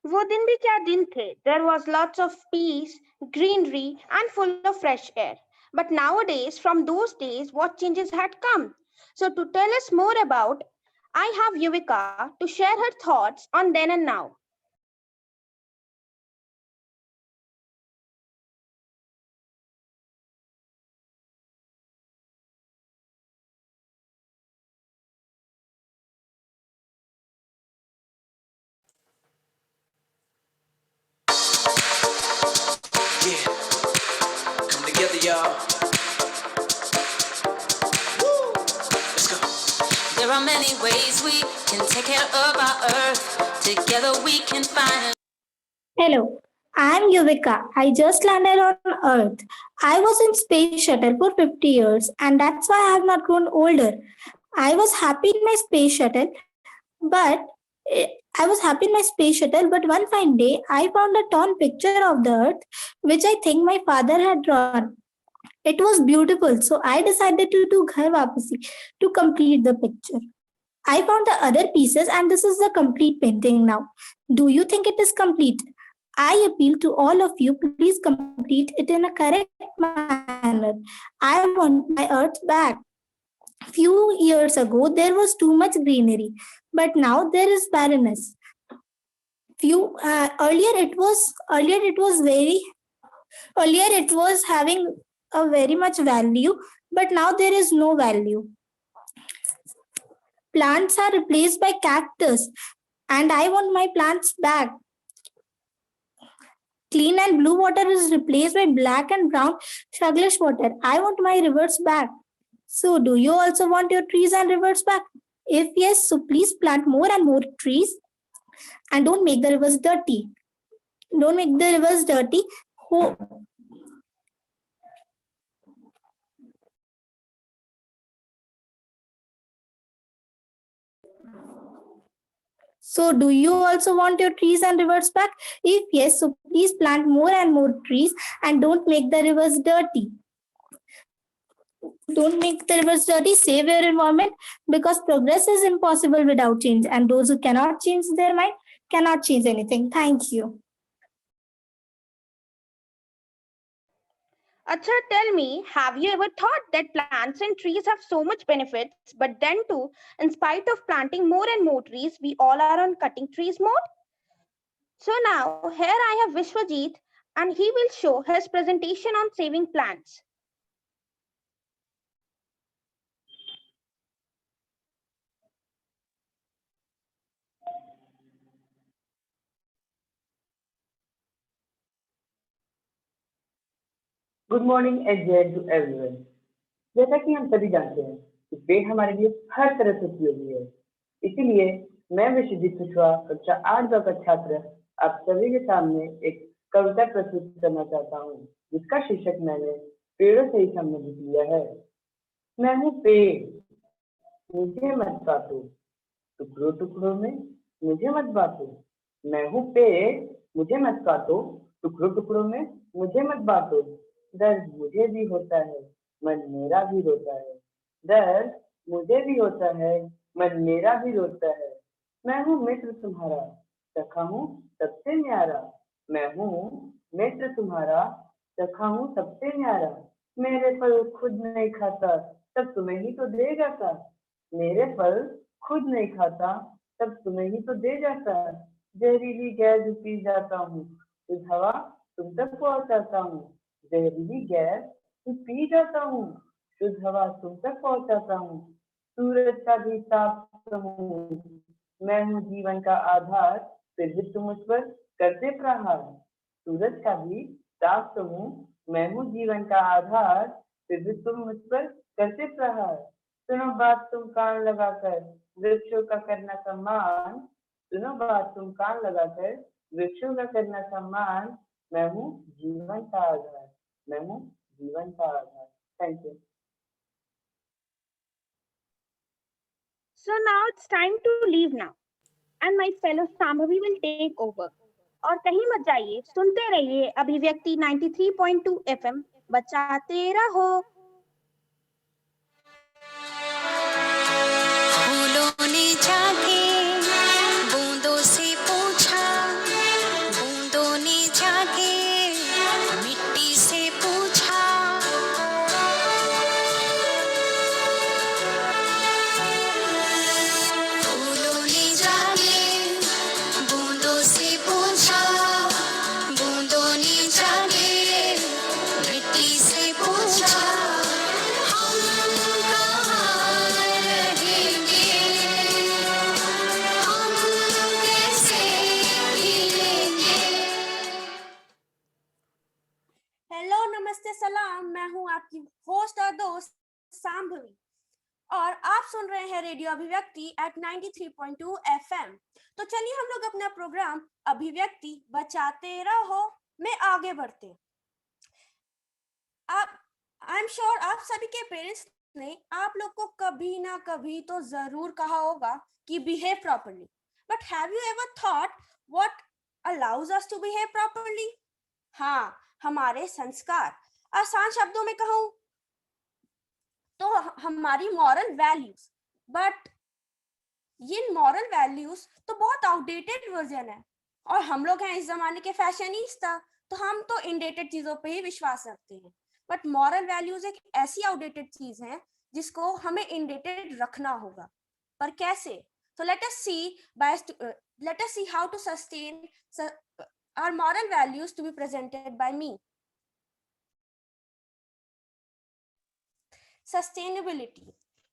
वो दिन भी क्या दिन थे. There was lots of peace, greenery and full of fresh air. But nowadays, from those days, what changes had come? So to tell us more about, I have Yuvika to share her thoughts on then and now. Yeah, come together, y'all. Woo! Let's go. There are many ways we can take care of our earth. Together we can find. Hello, I'm Yuvika. I just landed on Earth. I was in space shuttle for 50 years and that's why I have not grown older. I was happy in my space shuttle, but one fine day I found a torn picture of the Earth, which I think my father had drawn. It was beautiful, so I decided to do Ghar Wapasi to complete the picture. I found the other pieces and this is the complete painting now. Do you think it is complete? I appeal to all of you, please complete it in a correct manner. I want my Earth back. Few years ago, there was too much greenery, but now there is barrenness. Earlier it was having a very much value, but now there is no value. Plants are replaced by cactus, and I want my plants back. Clean and blue water is replaced by black and brown sluggish water. I want my rivers back. So, do you also want your trees and rivers back? If yes, so please plant more and more trees and don't make the rivers dirty. Don't make the rivers dirty. So, do you also want your trees and rivers back? If yes, so please plant more and more trees and don't make the rivers dirty. Don't make the rivers dirty, save your environment, because progress is impossible without change, and those who cannot change their mind cannot change anything. Thank you. Acha, tell me, have you ever thought that plants and trees have so much benefits, but then too, in spite of planting more and more trees, we all are on cutting trees mode? So now, here I have Vishwajit, and he will show his presentation on saving plants. Good morning and जय to everyone. जैसा कि हम सभी जानते हैं कि पेड़ हमारे लिए हर तरह से उपयोगी है, इसीलिए मैं विश्वजीत कुशवाहा कक्षा 8 का छात्र आप सभी के सामने एक कविता प्रस्तुत करना चाहता हूँ, जिसका शीर्षक मैंने पेड़ों से ही संबंधित लिया है। मैं हूँ पेड़, मुझे मत काटो, टुकड़ों टुकड़ों में मुझे मत बांटो। मैं हूँ पेड़, मुझे मत काटो, टुकड़ों टुकड़ों में मुझे मत बांटो। दर्द मुझे भी होता है, मन मेरा भी रोता है। दर्द मुझे भी होता है, मन मेरा भी रोता है। मैं हूँ मित्र तुम्हारा, सखा हूँ सबसे न्यारा। मैं हूँ मित्र तुम्हारा, सखा हूँ सबसे न्यारा। मेरे फल खुद नहीं खाता, तब तुम्हें ही तो दे जाता। मेरे फल खुद नहीं खाता, तब तुम्हें ही तो दे जाता। जहरीली गैस पी जाता हूँ, शुद्ध हवा तुम तक पहुँचाता हूँ। जहरीली गैस पी जाता हूँ, शुद्ध हवा तुम तक पहुँचाता हूँ। सूरज का भी ताप हूँ, मैं हूँ जीवन का आधार, फिर भी तुम मुझ पर करते प्रहार। सूरज का भी ताप हूँ, मैं हूँ जीवन का आधार, फिर भी तुम मुझ पर करते प्रहार। सुनो बात तुम कान लगाकर, वृक्षों का करना सम्मान। सुनो बात तुम कान लगाकर, वृक्षों का करना सम्मान। मैं हूँ जीवन का आधार, मैं हूँ जीवन का आधार। Thank you. So now it's time to leave now, and my fellow Sambhavi will take over. और कहीं मत जाइए, सुनते रहिए अभिव्यक्ति 93.2 FM, बचाते रहो। फूलों ने जाके बूंदों से पूछा, बूंदों ने जाके मिट्टी से पूछा। फूलों ने जाके बूंदों से पूछा, बूंदों ने जाके मिट्टी से पूछा। हेलो, नमस्ते, सलाम। मैं हूं आपकी होस्ट और दोस्त सांभवी और आप सुन रहे हैं रेडियो अभिव्यक्ति एट 93.2 FM। तो चलिए हम लोग अपना प्रोग्राम अभिव्यक्ति बचाते रहो में आगे बढ़ते। आई एम श्योर आप सभी के पेरेंट्स ने आप लोग को कभी ना कभी तो जरूर कहा होगा कि behave properly, but have you ever thought what allows us to behave properly? हाँ, हमारे संस्कार। आसान शब्दों में कहूं तो हमारी मॉरल वैल्यूज। बट ये मॉरल वैल्यूज तो बहुत आउटडेटेड वर्जन है और हम लोग हैं इस जमाने के फैशनिस्ता, तो हम तो इनडेटेड चीजों पे ही विश्वास रखते हैं। बट मॉरल वैल्यूज एक ऐसी आउटडेटेड चीज है जिसको हमें इनडेटेड रखना होगा। पर कैसे? So let us see how to sustain our moral values to be presented by me. Sustainability.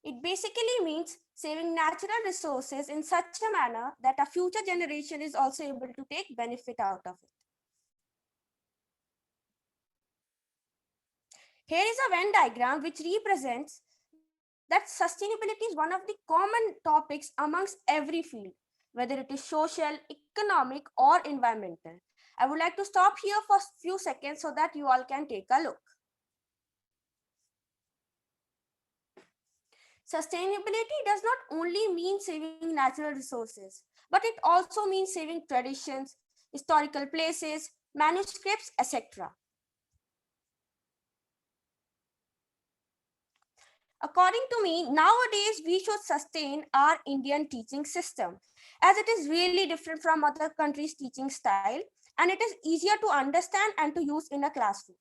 It basically means saving natural resources in such a manner that a future generation is also able to take benefit out of it. Here is a Venn diagram which represents that sustainability is one of the common topics amongst every field, whether it is social, economic, or environmental. I would like to stop here for a few seconds so that you all can take a look. Sustainability does not only mean saving natural resources, but it also means saving traditions, historical places, manuscripts, etc. According to me, nowadays we should sustain our Indian teaching system, as it is really different from other countries' teaching style, and it is easier to understand and to use in a classroom.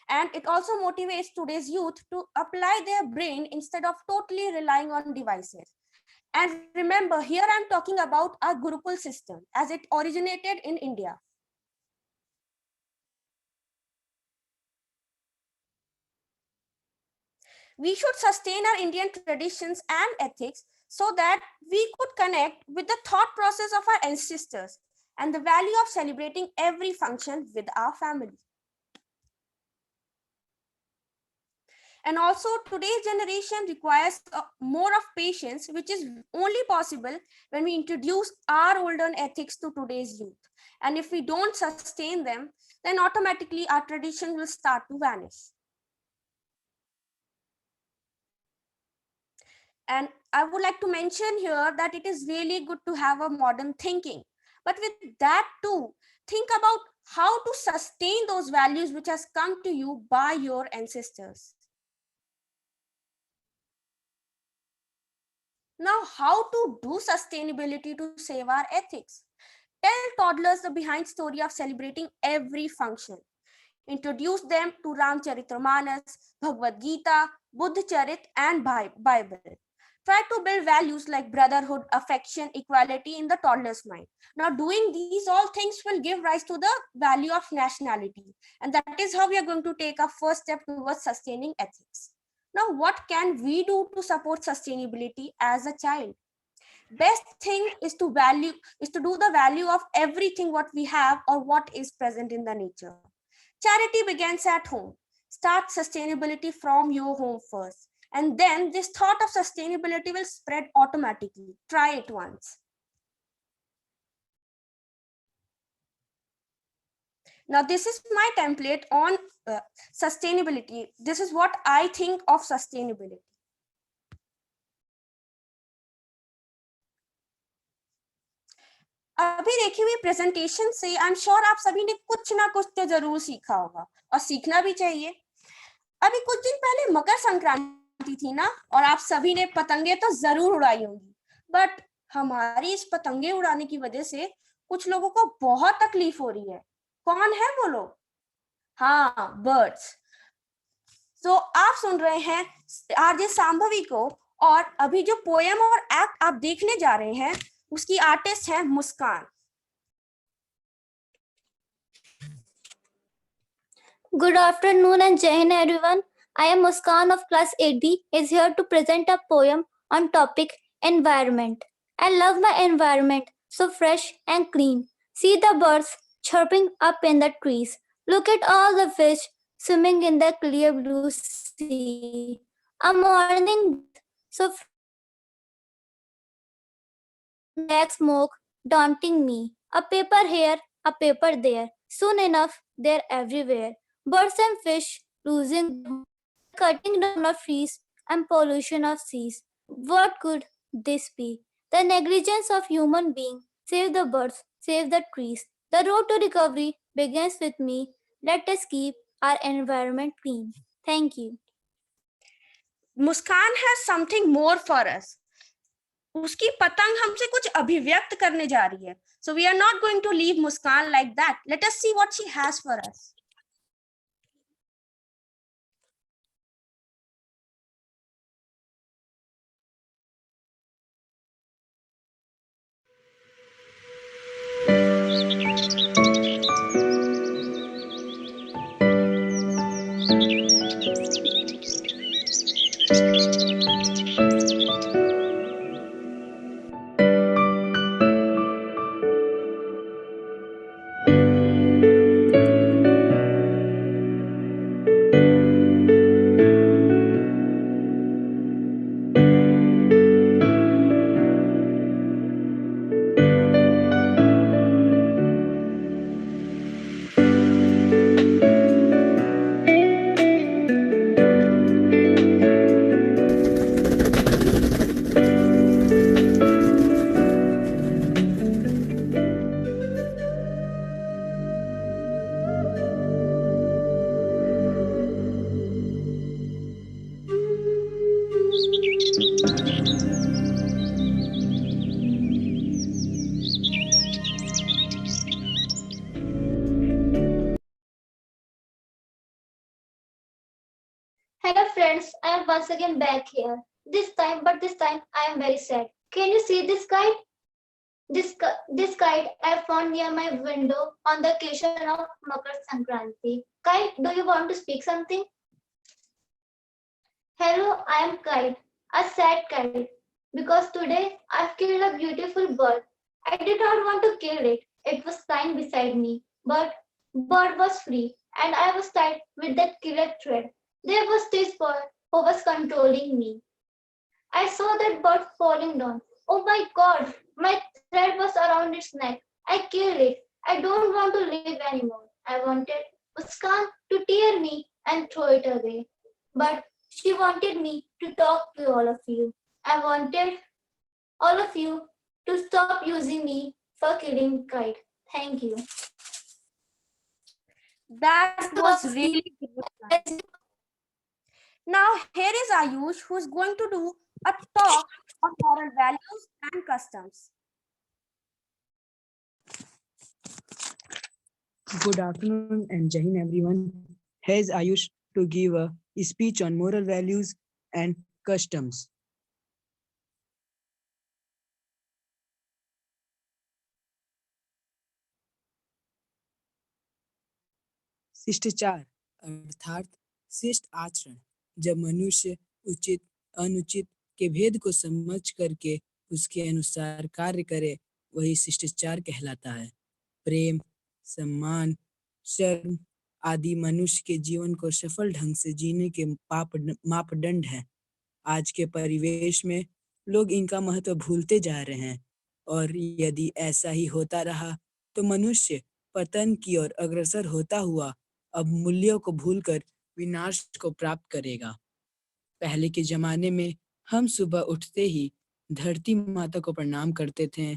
And it also motivates today's youth to apply their brain instead of totally relying on devices. And remember, here I'm talking about our Gurukul system, as it originated in India. We should sustain our Indian traditions and ethics so that we could connect with the thought process of our ancestors and the value of celebrating every function with our family. And also, today's generation requires more of patience, which is only possible when we introduce our older ethics to today's youth. And if we don't sustain them, then automatically our tradition will start to vanish. And I would like to mention here that it is really good to have a modern thinking. But with that too, think about how to sustain those values which has come to you by your ancestors. Now, how to do sustainability to save our ethics? Tell toddlers the behind story of celebrating every function. Introduce them to Ramcharitramanas, Bhagavad Gita, Buddha Charit, and Bible. Try to build values like brotherhood, affection, equality in the toddler's mind. Now, doing these all things will give rise to the value of nationality. And that is how we are going to take our first step towards sustaining ethics. Now, what can we do to support sustainability as a child? Best thing is to do the value of everything what we have or what is present in the nature. Charity begins at home. Start sustainability from your home first. And then this thought of sustainability will spread automatically. Try it once. Now, this is my template on sustainability. This is what I think of sustainability. अभी देखी हुई presentation से I am sure आप सभी ने कुछ ना कुछ तो जरूर सीखा होगा और सीखना भी चाहिए. अभी कुछ दिन पहले मकर संक्रांति थी ना, और आप सभी ने पतंगे तो जरूर उड़ाई होंगी, बट हमारी इस पतंगे उड़ाने की वजह से कुछ लोगों को बहुत तकलीफ हो रही है. कौन है वो लोग? हाँ, बर्ड्स. तो आप सुन रहे हैं आरजे सांभवी को, और अभी जो पोएम और एक्ट आप देखने जा रहे हैं उसकी आर्टिस्ट है मुस्कान. Good afternoon and Jai Hind everyone. I am Muskan of class 8B is here to present a poem on topic environment. I love my environment, so fresh and clean. See the birds chirping up in the trees. Look at all the fish swimming in the clear blue sea. A morning so black smoke daunting me. A paper here, a paper there. Soon enough, they're everywhere. Birds and fish losing, cutting down of trees and pollution of seas. What could this be? The negligence of human being. Save the birds, save the trees. The road to recovery begins with me. Let us keep our environment clean. Thank you. Muskan has something more for us. उसकी पतंग हमसे कुछ अभिव्यक्त करने जा रही है. So we are not going to leave Muskan like that. Let us see what she has for us. Hello friends, I am once again back here. This time I am very sad. Can you see this kite? This kite I found near my window on the occasion of Makar Sankranti. Kite, do you want to speak something? Hello, I am Kite, a sad kite, because today I've killed a beautiful bird. I did not want to kill it. It was lying beside me, but bird was free, and I was tied with that killer thread. There was this bird who was controlling me. I saw that bird falling down. Oh my God, my thread was around its neck. I killed it. I don't want to live anymore. I wanted Muskan to tear me and throw it away. But she wanted me to talk to all of you. I wanted all of you to stop using me for killing kite. Thank you. That was really good. Now here is Ayush who's going to do a talk on moral values and customs. Good afternoon and Jai Hind everyone. Here's Ayush to give a speech on moral values and customs. शिष्टाचार अर्थात शिष्ट आचरण जब मनुष्य उचित अनुचित के भेद को समझ करके उसके अनुसार कार्य करे वही शिष्टाचार कहलाता है। प्रेम, सम्मान, शर्म आदि मनुष्य के जीवन को सफल ढंग से जीने के मापदंड हैं। आज के परिवेश में लोग इनका महत्व भूलते जा रहे हैं और यदि ऐसा ही होता रहा तो मनुष्य पतन की ओर अग्रसर होता हुआ अब मूल्यों को भूलकर विनाश को प्राप्त करेगा। पहले के जमाने में हम सुबह उठते ही धरती माता को प्रणाम करते थे,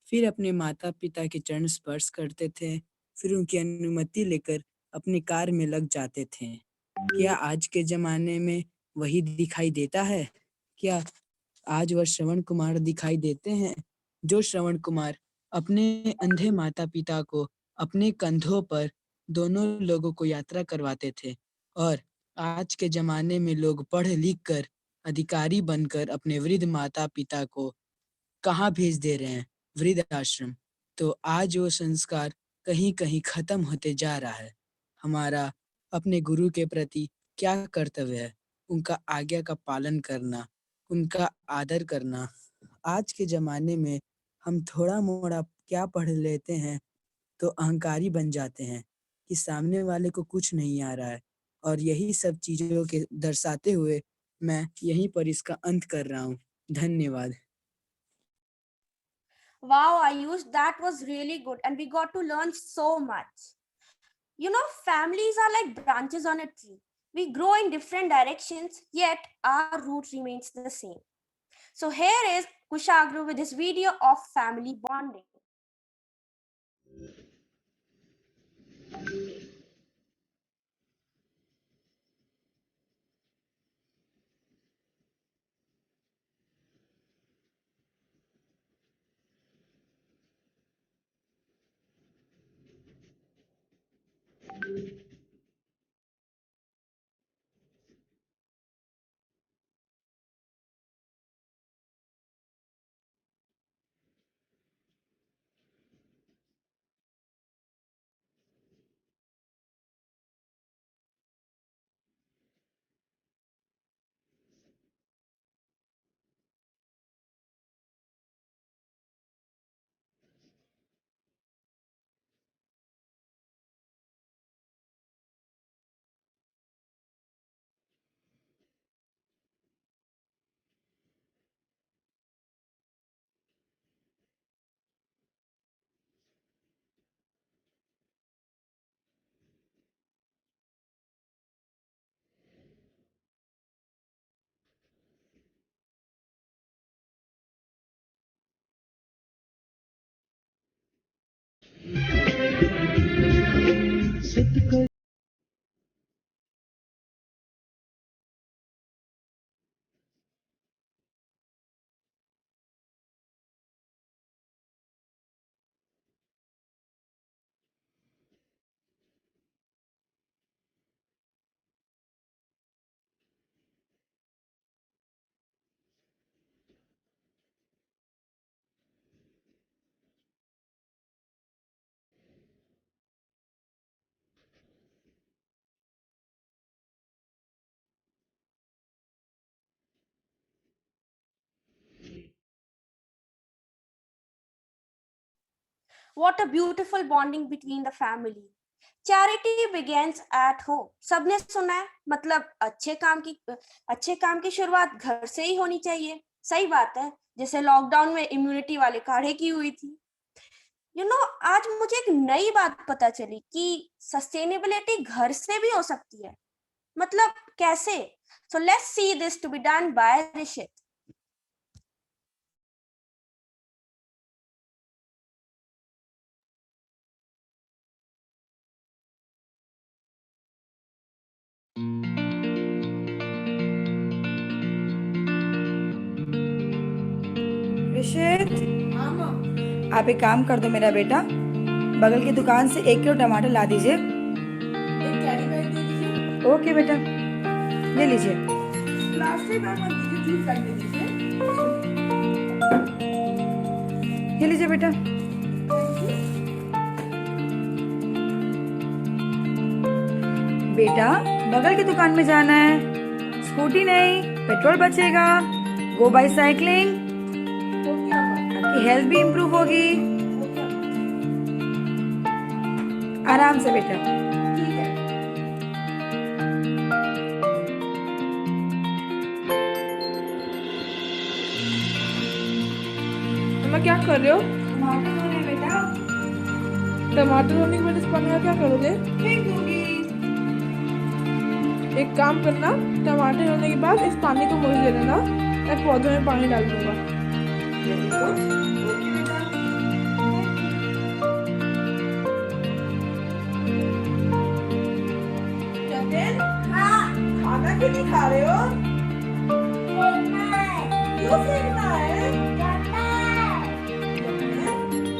फिर अपने माता पिता के चरण स्पर्श करते थे, फिर उनकी अनुमति लेकर अपने कार्य में लग जाते थे। क्या आज के जमाने में वही दिखाई देता है? क्या आज वह श्रवण कुमार दिखाई देते हैं जो श्रवण कुमार अपने अंधे माता पिता को अपने कंधों पर दोनों लोगों को यात्रा करवाते थे? और आज के जमाने में लोग पढ़ लिख कर अधिकारी बनकर अपने वृद्ध माता पिता को कहाँ भेज दे रहे हैं? वृद्ध आश्रम। तो आज वो संस्कार कहीं कहीं खत्म होते जा रहा है। हमारा अपने गुरु के प्रति क्या कर्तव्य है? उनका आज्ञा का पालन करना, उनका आदर करना। आज के जमाने में हम थोड़ा मोड़ा क्या पढ़ लेते हैं तो अहंकारी बन जाते हैं कि सामने वाले को कुछ नहीं आ रहा है, और यही सब चीजों के दर्शाते हुए मैं यहीं पर इसका अंत कर रहा हूँ। धन्यवाद। Wow, Ayush, that was really good and we got to learn so much. You know, families are like branches on a tree. We grow in different directions, yet our root remains the same. So here is Kushagru with his video of family bonding. What a beautiful bonding between the family. Charity begins at home. सबने सुना है, मतलब अच्छे काम की शुरुआत घर से ही होनी चाहिए. सही बात है, जैसे लॉकडाउन में इम्यूनिटी वाले काढ़े की हुई थी. आज मुझे एक नई बात पता चली कि सस्टेनेबिलिटी घर से भी हो सकती है. मतलब कैसे? So let's see this to be done by Rishit. Rishit, आप एक काम कर दो मेरा बेटा, बगल की दुकान से 1 किलो टमाटर ला दीजिए. एक कैरी बैग दे दीजिए. ओके बेटा, ले लीजिए. प्लास्टिक बैग मत दीजिए, जूट बैग दे दीजिए. ये लीजिए बेटा. बेटा, बगल की दुकान में जाना है, स्कूटी नहीं, पेट्रोल बचेगा. गो बाय साइकिलिंग, आपकी हेल्थ भी इम्प्रूव होगी. आराम से बेटा. ठीक है. मम्मा क्या कर रहे हो? टमाटर धो रहे हैं बेटा. टमाटर धोने के बाद इस पानी का क्या करोगे? फेंक दूंगी. एक काम करना, टमाटर धोने के बाद इस पानी को मुझे दे देना, मैं पौधों में पानी डाल दूंगा. खाना क्यों नहीं खा रहे हो? क्यों फेंकना है?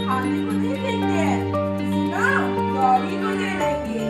खाने को नहीं फेंकते हैं, ना डॉगी को दे देंगे.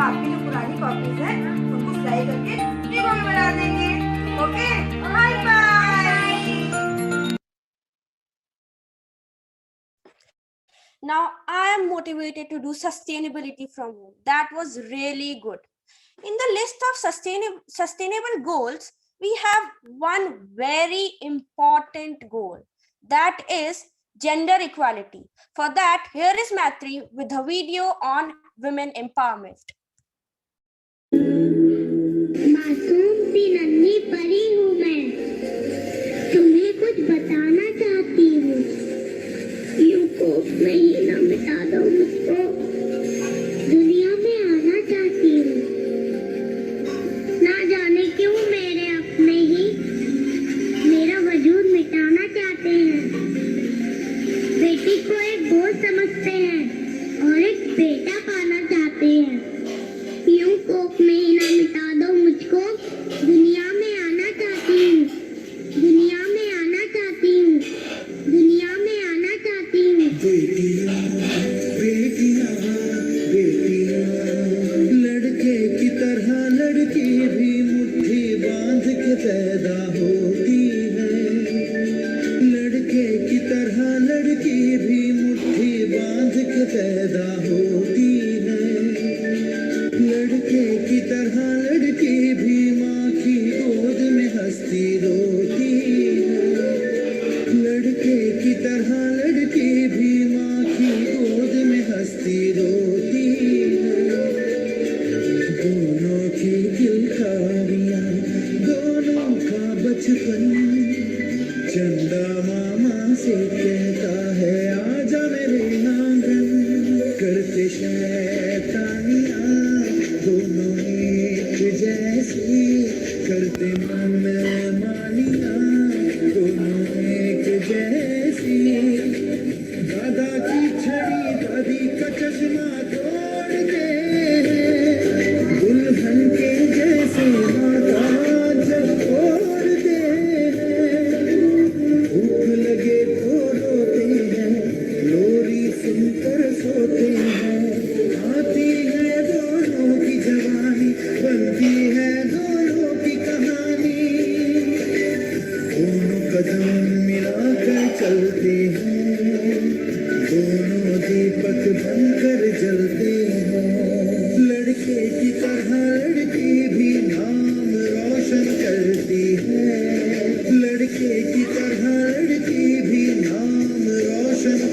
आपकी जो पुरानी कॉपीज है उनको सिलाई करके वीडियो में बना देंगे. Okay, bye bye. Now I am motivated to do sustainability from home. That was really good. In the list of sustainable goals, we have one very important goal, that is gender equality. For that, here is Matri with a video on women empowerment. मासूम सी नन्ही परी हूँ मैं, तुम्हें कुछ बताना चाहती हूँ. यूं कोख में ही न मिटा दो मुझको, दुनिया में आना चाहती हूँ. ना जाने क्यों मेरे अपने ही मेरा वजूद मिटाना चाहते हैं. बेटी को एक बोझ समझते हैं और एक बेटा पाना चाहते हैं. यूं कोख में ही ना मिटा दो मुझको, दुनिया में आना चाहती हूँ. दुनिया में आना चाहती हूँ. दुनिया में आना चाहती हूँ. बेटियां बेटियां बेटियां, लड़के की तरह लड़की भी मुट्ठी बांध के पैदा होती है. लड़के की तरह लड़की भी मुट्ठी बांध के पैदा होती है. लड़के की तरह लड़की भी माँ की गोद में हंसती रोती है. लड़के की तरह लड़की भी माँ की गोद में हंसती रोती है.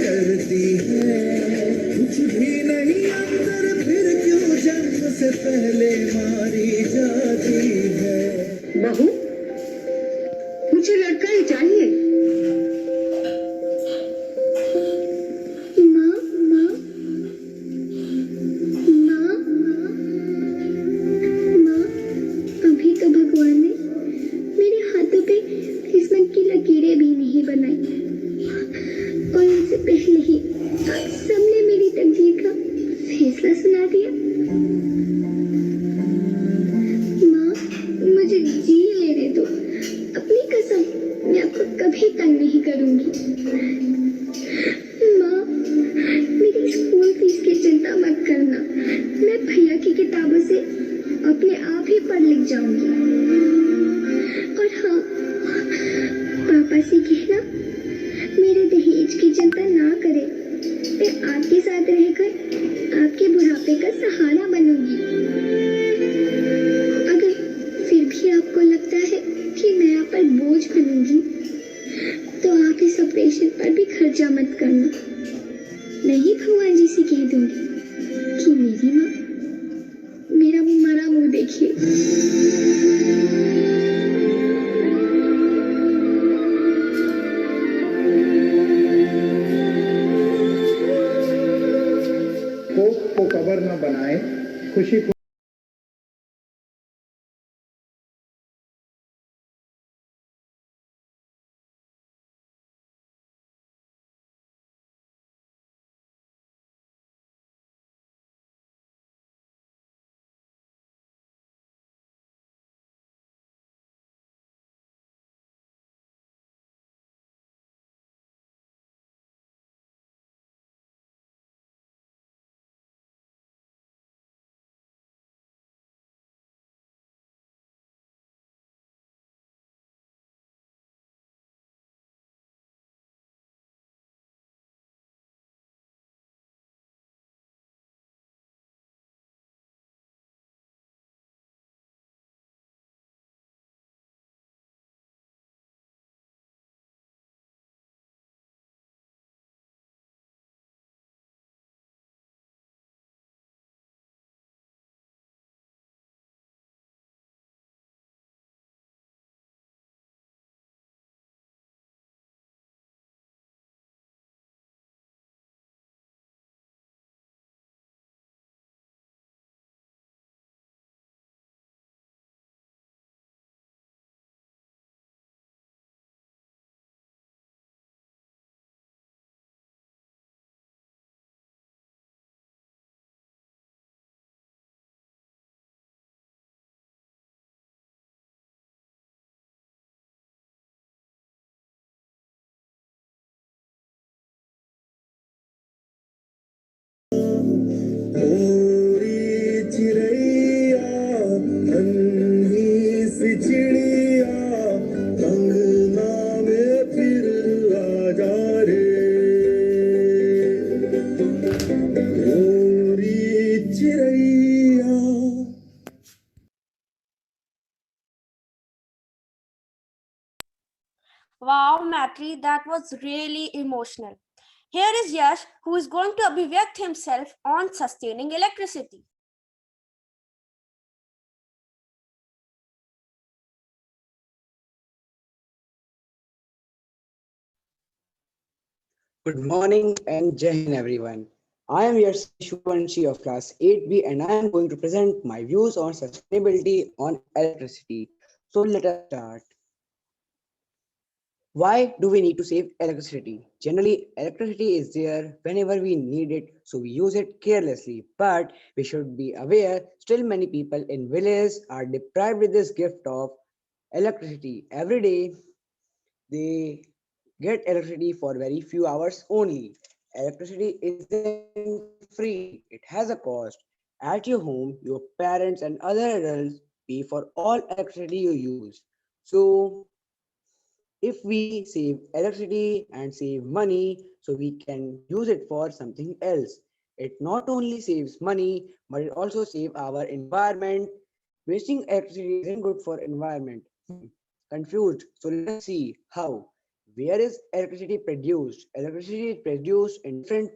करती है, कुछ भी नहीं अंदर फिर क्यों जन्म से पहले मारी जाती है। बहू, मुझे लड़का ही चाहिए। माँ माँ माँ माँ, अभी तो भगवान ने मेरे हाथों पे किस्मत की लकीरें भी नहीं बनाई, और उससे पहले ही आप सबने मेरी तकदीर का फैसला सुना दिया। माँ, मुझे जी लेने दो, अपनी कसम, मैं आपको कभी तंग नहीं करूंगी। माँ, मेरी स्कूल फीस की चिंता मत करना, मैं भैया की किताबों से अपने आप ही पढ़ लिख जाऊंगी। और हाँ, पापा से कहना मेरे दहेज की चिंता ना करें, मैं आपके साथ रहकर आपके बुढ़ापे का सहारा बनूंगी। अगर फिर भी आपको लगता है कि मैं आप पर बोझ बनूंगी, तो आप इस ऑपरेशन पर भी खर्चा मत करना। मैं ही भगवान जी से कह दूंगी कि मेरी माँ मेरा मरा मुंह देखिए। खौफ को कबर न बनाए, खुशी को चिड़ैया, नन्ही सी चिड़िया, अंगना में फिर आ जा रे। गोरी चिड़ैया। Wow, Matri, that was really emotional. Here is Yash, who is going to abhyakt himself on sustaining electricity. Good morning and Jai Hind everyone. I am your Shubhanshi of class 8B and I am going to present my views on sustainability on electricity. So let us start. Why do we need to save electricity? Generally, electricity is there whenever we need it, so we use it carelessly. But we should be aware, still many people in villages are deprived with this gift of electricity. Every day, they get electricity for very few hours only. Electricity isn't free, it has a cost. At your home, your parents and other adults pay for all electricity you use. So, if we save electricity and save money, so we can use it for something else. It not only saves money, but it also saves our environment. Wasting electricity isn't good for environment. Confused. So let's see how. Where is electricity produced? Electricity is produced in different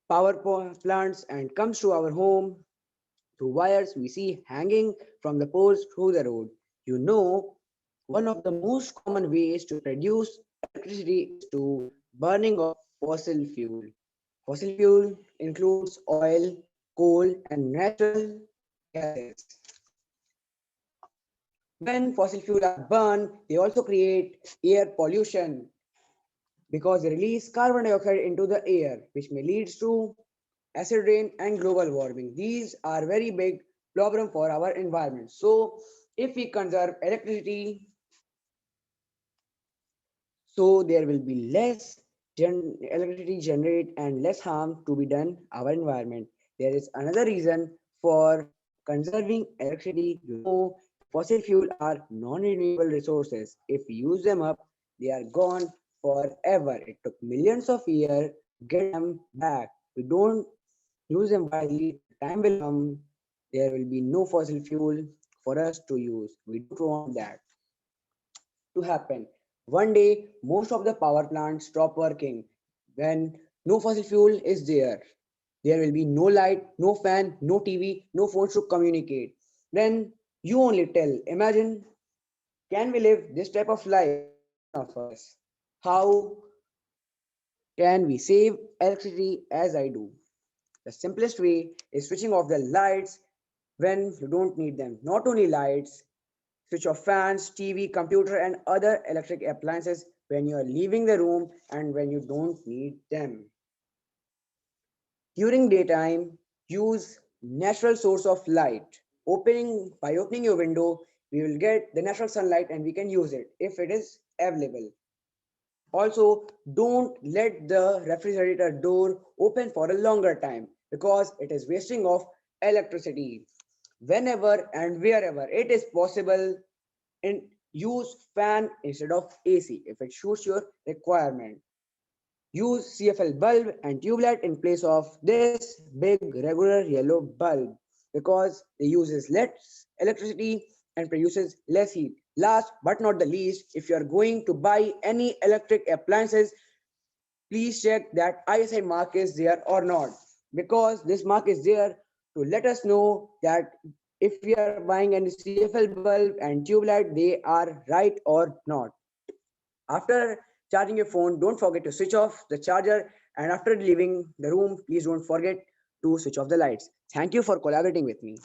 power plants and comes to our home through wires we see hanging from the poles through the road. You know, one of the most common ways to produce electricity is to burning of fossil fuel. Fossil fuel includes oil, coal, and natural gases. When fossil fuel are burned, they also create air pollution because they release carbon dioxide into the air, which may lead to acid rain and global warming. These are very big problem for our environment. So if we conserve electricity, so there will be less electricity generate and less harm to be done our environment. There is another reason for conserving electricity. You know, fossil fuel are non-renewable resources. If we use them up, they are gone forever. It took millions of years to get them back. We don't use them wisely. Time will come, there will be no fossil fuel for us to use. We don't want that to happen. One day, most of the power plants stop working. When no fossil fuel is there, there will be no light, no fan, no TV, no phones to communicate. Then you only tell, imagine, can we live this type of life of us? How can we save electricity as I do? The simplest way is switching off the lights when you don't need them. Not only lights, switch off fans, TV, computer, and other electric appliances when you are leaving the room and when you don't need them. During daytime, use natural source of light. By opening your window, we will get the natural sunlight and we can use it if it is available. Also, don't let the refrigerator door open for a longer time because it is wasting of electricity. Whenever and wherever it is possible, use fan instead of AC if it suits your requirement. Use CFL bulb and tube light in place of this big regular yellow bulb because it uses less electricity and produces less heat. Last but not the least, if you are going to buy any electric appliances, please check that ISI mark is there or not, because this mark is there to let us know that if we are buying any CFL bulb and tube light, they are right or not. After charging your phone, don't forget to switch off the charger, and after leaving the room, please don't forget to switch off the lights. Thank you for collaborating with me.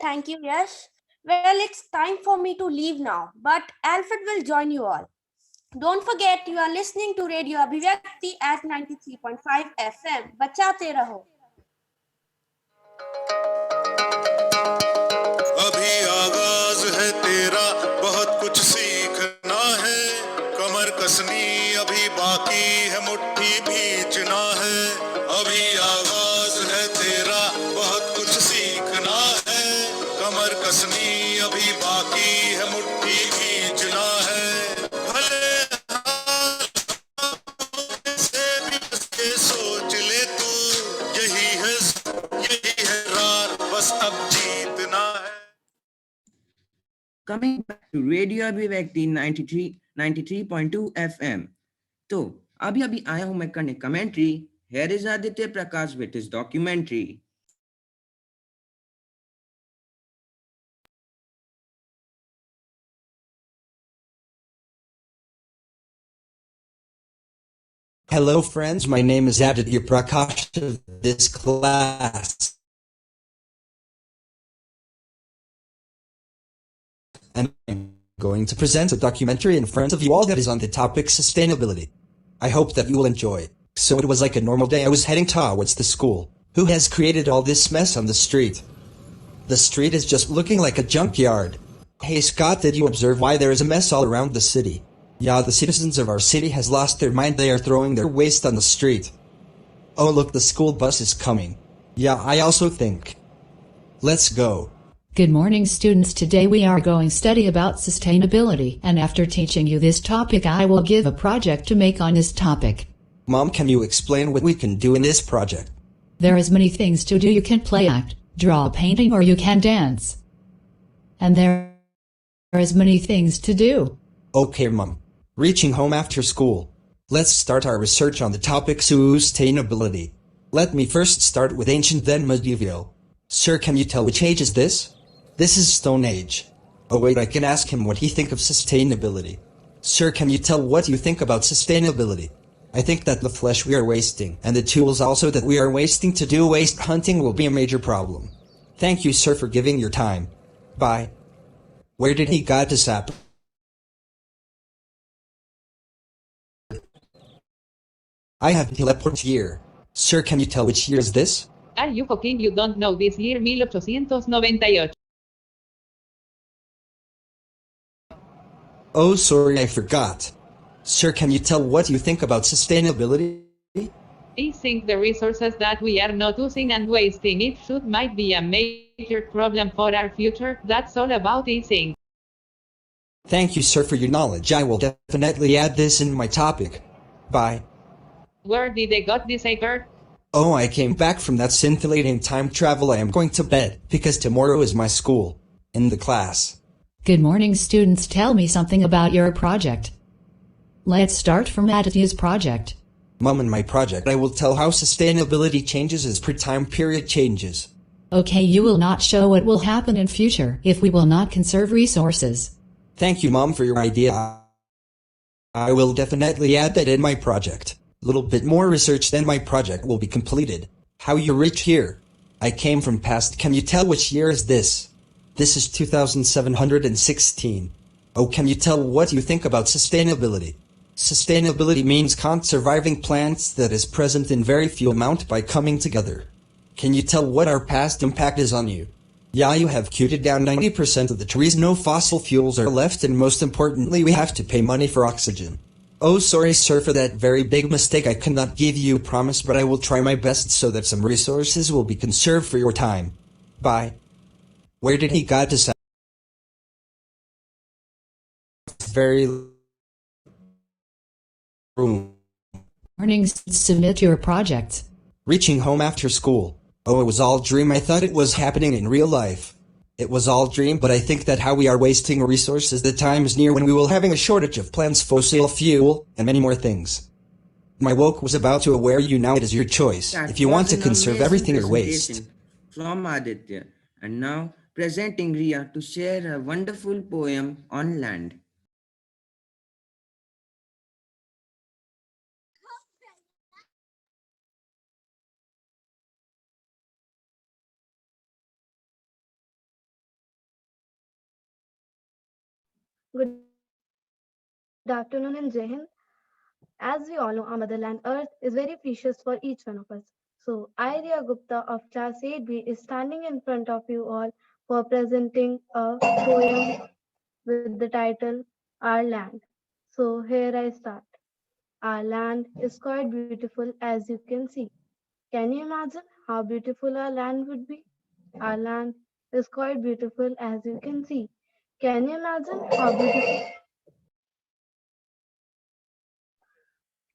Thank you, Yash. Well, it's time for me to leave now, but Alfred will join you all. Don't forget, you are listening to Radio Abhivyakti at 93.5 FM. बचाते रहो. अभी आगाज है तेरा, बहुत कुछ सीखना है. कमर कसनी अभी बाकी है, मुट्ठी भींचना है. अभी आगाज है तेरा, बहुत कुछ सीखना है. कमर कसनी अभी बाकी है, मुट्ठी भींचना है. भले से भी सोच ले तू, यही है रात, बस अब जीतना है. Coming back to Radio Abhivyakti 93.2 FM. तो अभी आया हूं मैं करने commentary. Here is Aditya Prakash with his documentary. Hello friends, my name is Aditya Prakash of this class. And I'm going to present a documentary in front of you all that is on the topic sustainability. I hope that you will enjoy. So it was like a normal day. I was heading towards the school. Who has created all this mess on the street? The street is just looking like a junkyard. Hey Scott, did you observe why there is a mess all around the city? Yeah, the citizens of our city has lost their mind. They are throwing their waste on the street. Oh look, the school bus is coming. Yeah, I also think. Let's go. Good morning students, today we are going to study about sustainability, and after teaching you this topic I will give a project to make on this topic. Mom, can you explain what we can do in this project? There is many things to do. You can play, act, draw, painting, or you can dance. And there is many things to do. Okay Mom, Reaching home after school. Let's start our research on the topic sustainability. Let me first start with ancient then medieval. Sir, can you tell which age is this? This is Stone Age. Oh wait, I can ask him what he think of sustainability. Sir, can you tell what you think about sustainability? I think that the flesh we are wasting and the tools also that we are wasting to do waste hunting will be a major problem. Thank you, sir, for giving your time. Bye. Where did he got this app? I have teleport here. Sir, can you tell which year is this? Are you fucking you don't know this year 1898? Oh, sorry, I forgot. Sir, can you tell what you think about sustainability? I think the resources that we are not using and wasting it should might be a major problem for our future. That's all about I think. Thank you, sir, for your knowledge. I will definitely add this in my topic. Bye. Where did they got this acre? Oh, I came back from that scintillating time travel. I am going to bed, because tomorrow is my school. In the class. Good morning, students. Tell me something about your project. Let's start from Adity's project. Mom, in my project I will tell how sustainability changes as per time period changes. Okay, you will not show what will happen in future if we will not conserve resources. Thank you, Mom, for your idea. I will definitely add that in my project. Little bit more research then my project will be completed. How you reach here? I came from past. Can you tell which year is this? This is 2716. Oh, can you tell what you think about sustainability? Sustainability means conserving plants that is present in very few amount by coming together. Can you tell what our past impact is on you? Yeah, you have cuted down 90% of the trees, no fossil fuels are left, and most importantly we have to pay money for oxygen. Oh, sorry, sir, for that very big mistake. I cannot give you a promise, but I will try my best so that some resources will be conserved for your time. Bye. Where did he got this? Very room. Morning, submit your project. Reaching home after school. Oh, it was all dream. I thought it was happening in real life. It was all dream, but I think that how we are wasting resources, the time is near when we will having a shortage of plants, fossil fuel, and many more things. My woke was about to aware you now it is your choice. That If you want was to an conserve amazing everything or waste. presentation from Aditya. And now presenting Ria to share a wonderful poem on land. Good afternoon and Jai Hind. As we all know, our motherland Earth is very precious for each one of us. So, I, Riya Gupta of Class 8B, is standing in front of you all for presenting a poem with the title Our Land. So, here I start. Our land is quite beautiful as you can see. Can you imagine how beautiful our land would be? Our land is quite beautiful as you can see. Can you imagine how beautiful?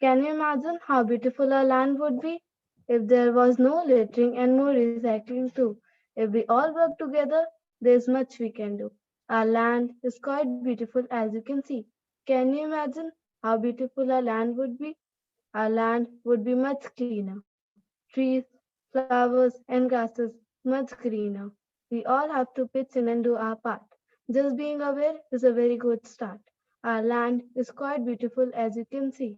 Can you imagine how beautiful our land would be if there was no littering and more recycling too? If we all work together, there's much we can do. Our land is quite beautiful as you can see. Can you imagine how beautiful our land would be? Our land would be much cleaner. Trees, flowers, and grasses much greener. We all have to pitch in and do our part. Just being aware is a very good start. Our land is quite beautiful as you can see.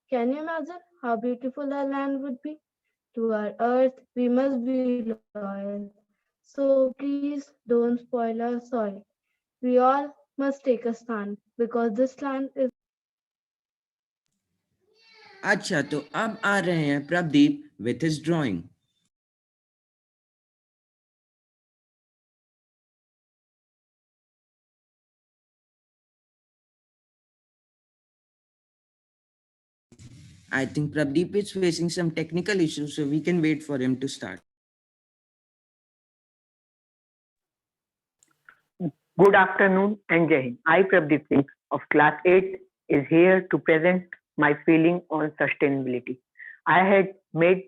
Can you imagine how beautiful our land would be? To our earth, we must be loyal. So please don't spoil our soil. We all must take a stand because this land is. अच्छा, तो अब आ रहे हैं Pradeep with his drawing. I think Pradeep is facing some technical issues, so we can wait for him to start. Good afternoon and Jai Hind. I, Prabdeep Singh of Class 8, is here to present my feeling on sustainability. I had made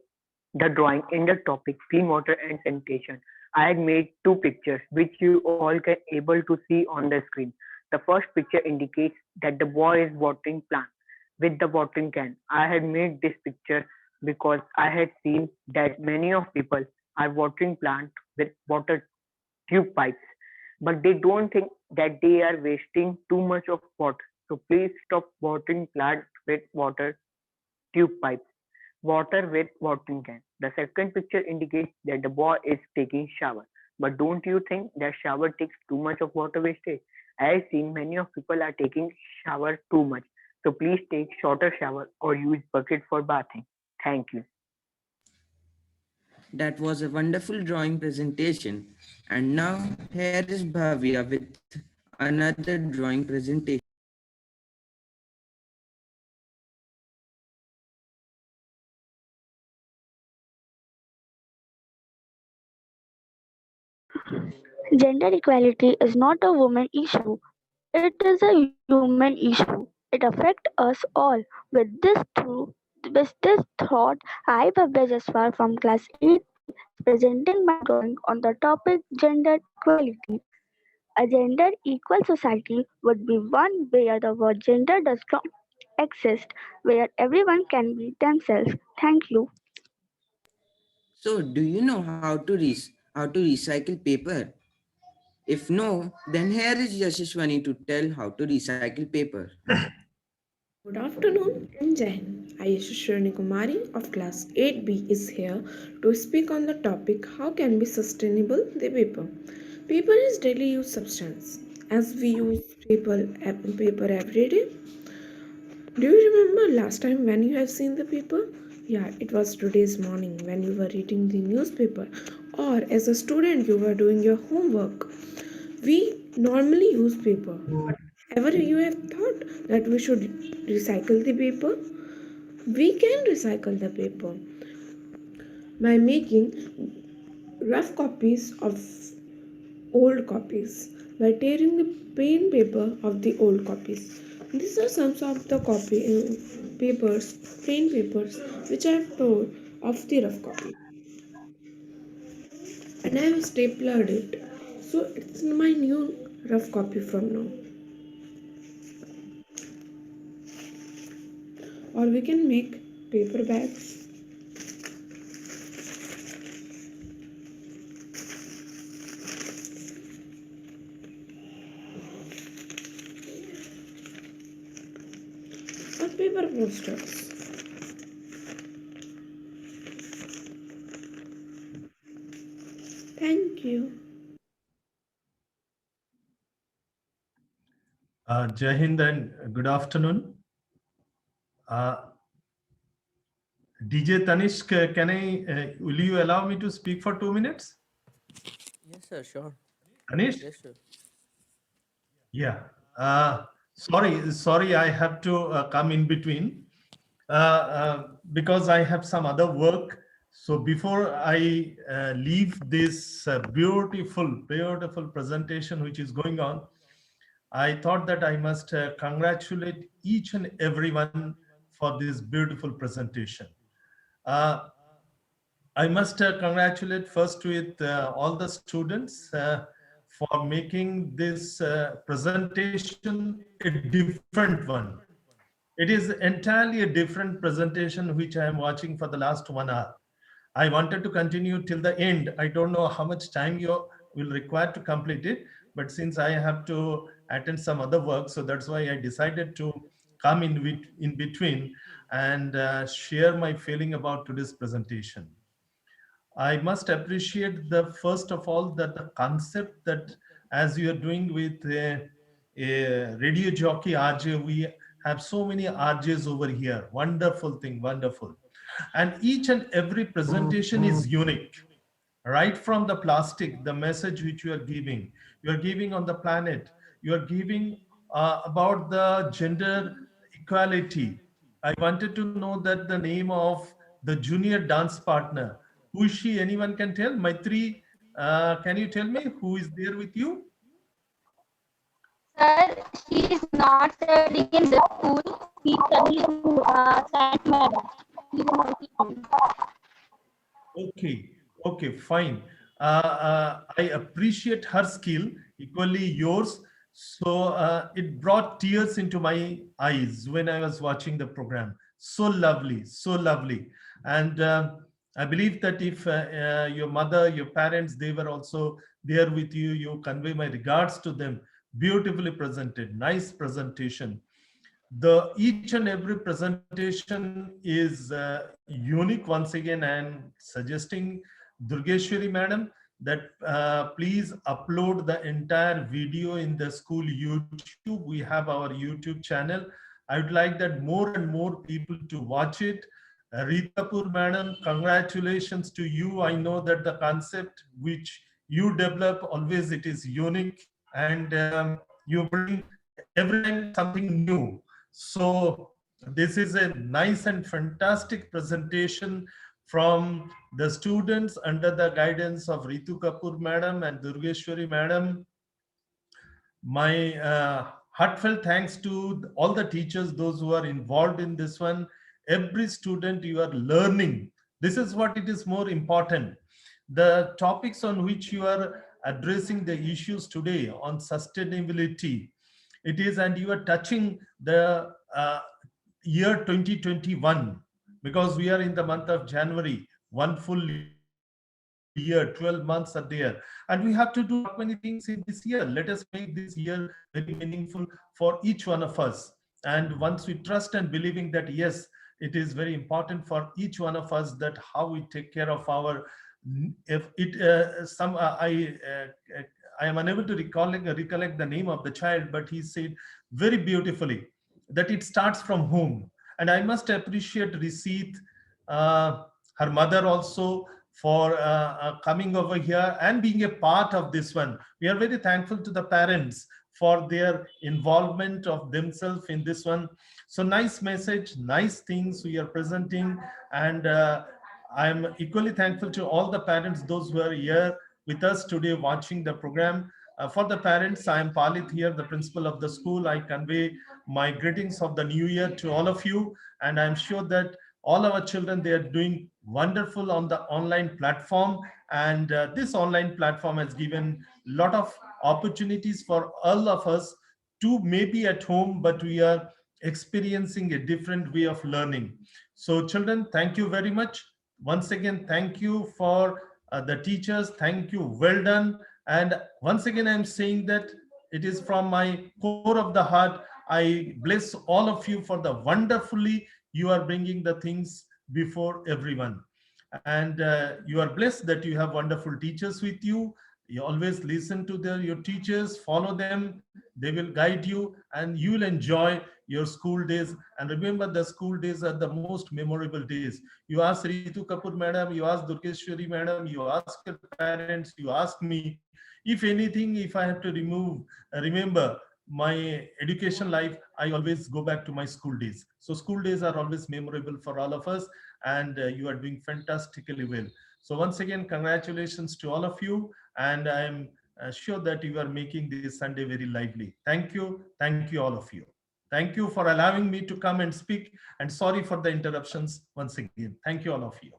the drawing in the topic clean water and sanitation. I had made two pictures which you all can able to see on the screen. The first picture indicates that the boy is watering plants with the watering can. I had made this picture because I had seen that many of people are watering plants with water tube pipes, but they don't think that they are wasting too much of water. So please stop watering plants with water tube pipes. Water with watering can. The second picture indicates that the boy is taking shower. But don't you think that shower takes too much of water wastage? I have seen many of people are taking shower too much. So please take shorter shower or use bucket for bathing. Thank you. That was a wonderful drawing presentation. And now here is Bhavya with another drawing presentation. Gender equality is not a woman issue, it is a human issue. It affects us all. With this thought, I, Bhavya Jaswal from class 8 is presenting my drawing on the topic gender equality. A gender equal society would be one where the word gender does not exist, where everyone can be themselves. Thank you. So, do you know how to recycle paper? If no, then here is Yashashwani to tell how to recycle paper. Good afternoon and Jai Hind. Ayesha Sharni Kumari of class 8B is here to speak on the topic how can be sustainable the paper. Paper is daily use substance as we use paper every day. Do you remember last time when you have seen the paper? Yeah, it was today's morning when you were reading the newspaper or as a student you were doing your homework. We normally use paper. But ever you have thought that we should recycle the paper? We can recycle the paper by making rough copies of old copies, by tearing the plain paper of the old copies. These are some of the plain papers, which I have torn of the rough copy. And I have staplered it. So it's my new rough copy from now. Or we can make paper bags. Or paper posters. Thank you. Jai Hind and good afternoon. DJ Tanishq, will you allow me to speak for 2 minutes? Yes, sir, sure. Anish? Yes, sir. Yeah. Sorry, I have to come in between because I have some other work. So before I leave this beautiful presentation which is going on, I thought that I must congratulate each and everyone for this beautiful presentation. I must congratulate first with all the students for making this presentation a different one. It is entirely a different presentation which I am watching for the last 1 hour. I wanted to continue till the end. I don't know how much time you will require to complete it, but since I have to attend some other work, so that's why I decided to come in between and share my feeling about today's presentation. I must appreciate the first of all that the concept that as you are doing with a radio jockey RJ, we have so many RJs over here. Wonderful thing, wonderful. And each and every presentation is unique. Right from the plastic, the message which you are giving on the planet, you are giving about the gender equality. I wanted to know that the name of the junior dance partner. Who is she? Anyone can tell? Maitri, can you tell me who is there with you? Sir, she is not studying in the school. She is studying to Saint Mary. Okay, fine. I appreciate her skill, equally yours. So it brought tears into my eyes when I was watching the program. So lovely, so lovely. And I believe that if your mother, your parents, they were also there with you, you convey my regards to them. Beautifully presented, nice presentation. Each and every presentation is unique. Once again, and suggesting Durgeshwari madam that please upload the entire video in the school YouTube. We have our YouTube channel. I would like that more and more people to watch it. Rita Kapoor madam, congratulations to you. I know that the concept which you develop, always it is unique, and you bring every time something new. So this is a nice and fantastic presentation from the students under the guidance of Ritu Kapoor madam and Durgeshwari madam. My heartfelt thanks to all the teachers, those who are involved in this one. Every student, you are learning. This is what it is more important. The topics on which you are addressing the issues today on sustainability, it is, and you are touching the year 2021, because we are in the month of January, one full year, 12 months are there, and we have to do many things in this year. Let us make this year very meaningful for each one of us. And once we trust and believing that, yes, it is very important for each one of us that how we take care of our, if it, I am unable to recollect the name of the child, but he said very beautifully that it starts from home. And I must appreciate Risit, her mother also, for coming over here and being a part of this one. We are very thankful to the parents for their involvement of themselves in this one. So nice message, nice things we are presenting. And I'm equally thankful to all the parents, those who are here with us today watching the program. For the parents, I am Palit here, the principal of the school. I convey my greetings of the new year to all of you. And I'm sure that all our children, they are doing wonderful on the online platform. And this online platform has given a lot of opportunities for all of us to maybe at home, but we are experiencing a different way of learning. So children, thank you very much. Once again, thank you for the teachers. Thank you. Well done. And once again, I'm saying that it is from my core of the heart. I bless all of you for the wonderfully you are bringing the things before everyone. And you are blessed that you have wonderful teachers with you. You always listen to your teachers, follow them. They will guide you and you will enjoy your school days. And remember, the school days are the most memorable days. You ask Ritu Kapoor madam, you ask Durgeshwari madam, you ask your parents, you ask me. If anything, if I have to remember my education life, I always go back to my school days. So school days are always memorable for all of us, and you are doing fantastically well. So once again, congratulations to all of you. And I'm sure that you are making this Sunday very lively. Thank you. Thank you, all of you. Thank you for allowing me to come and speak. And sorry for the interruptions once again. Thank you, all of you.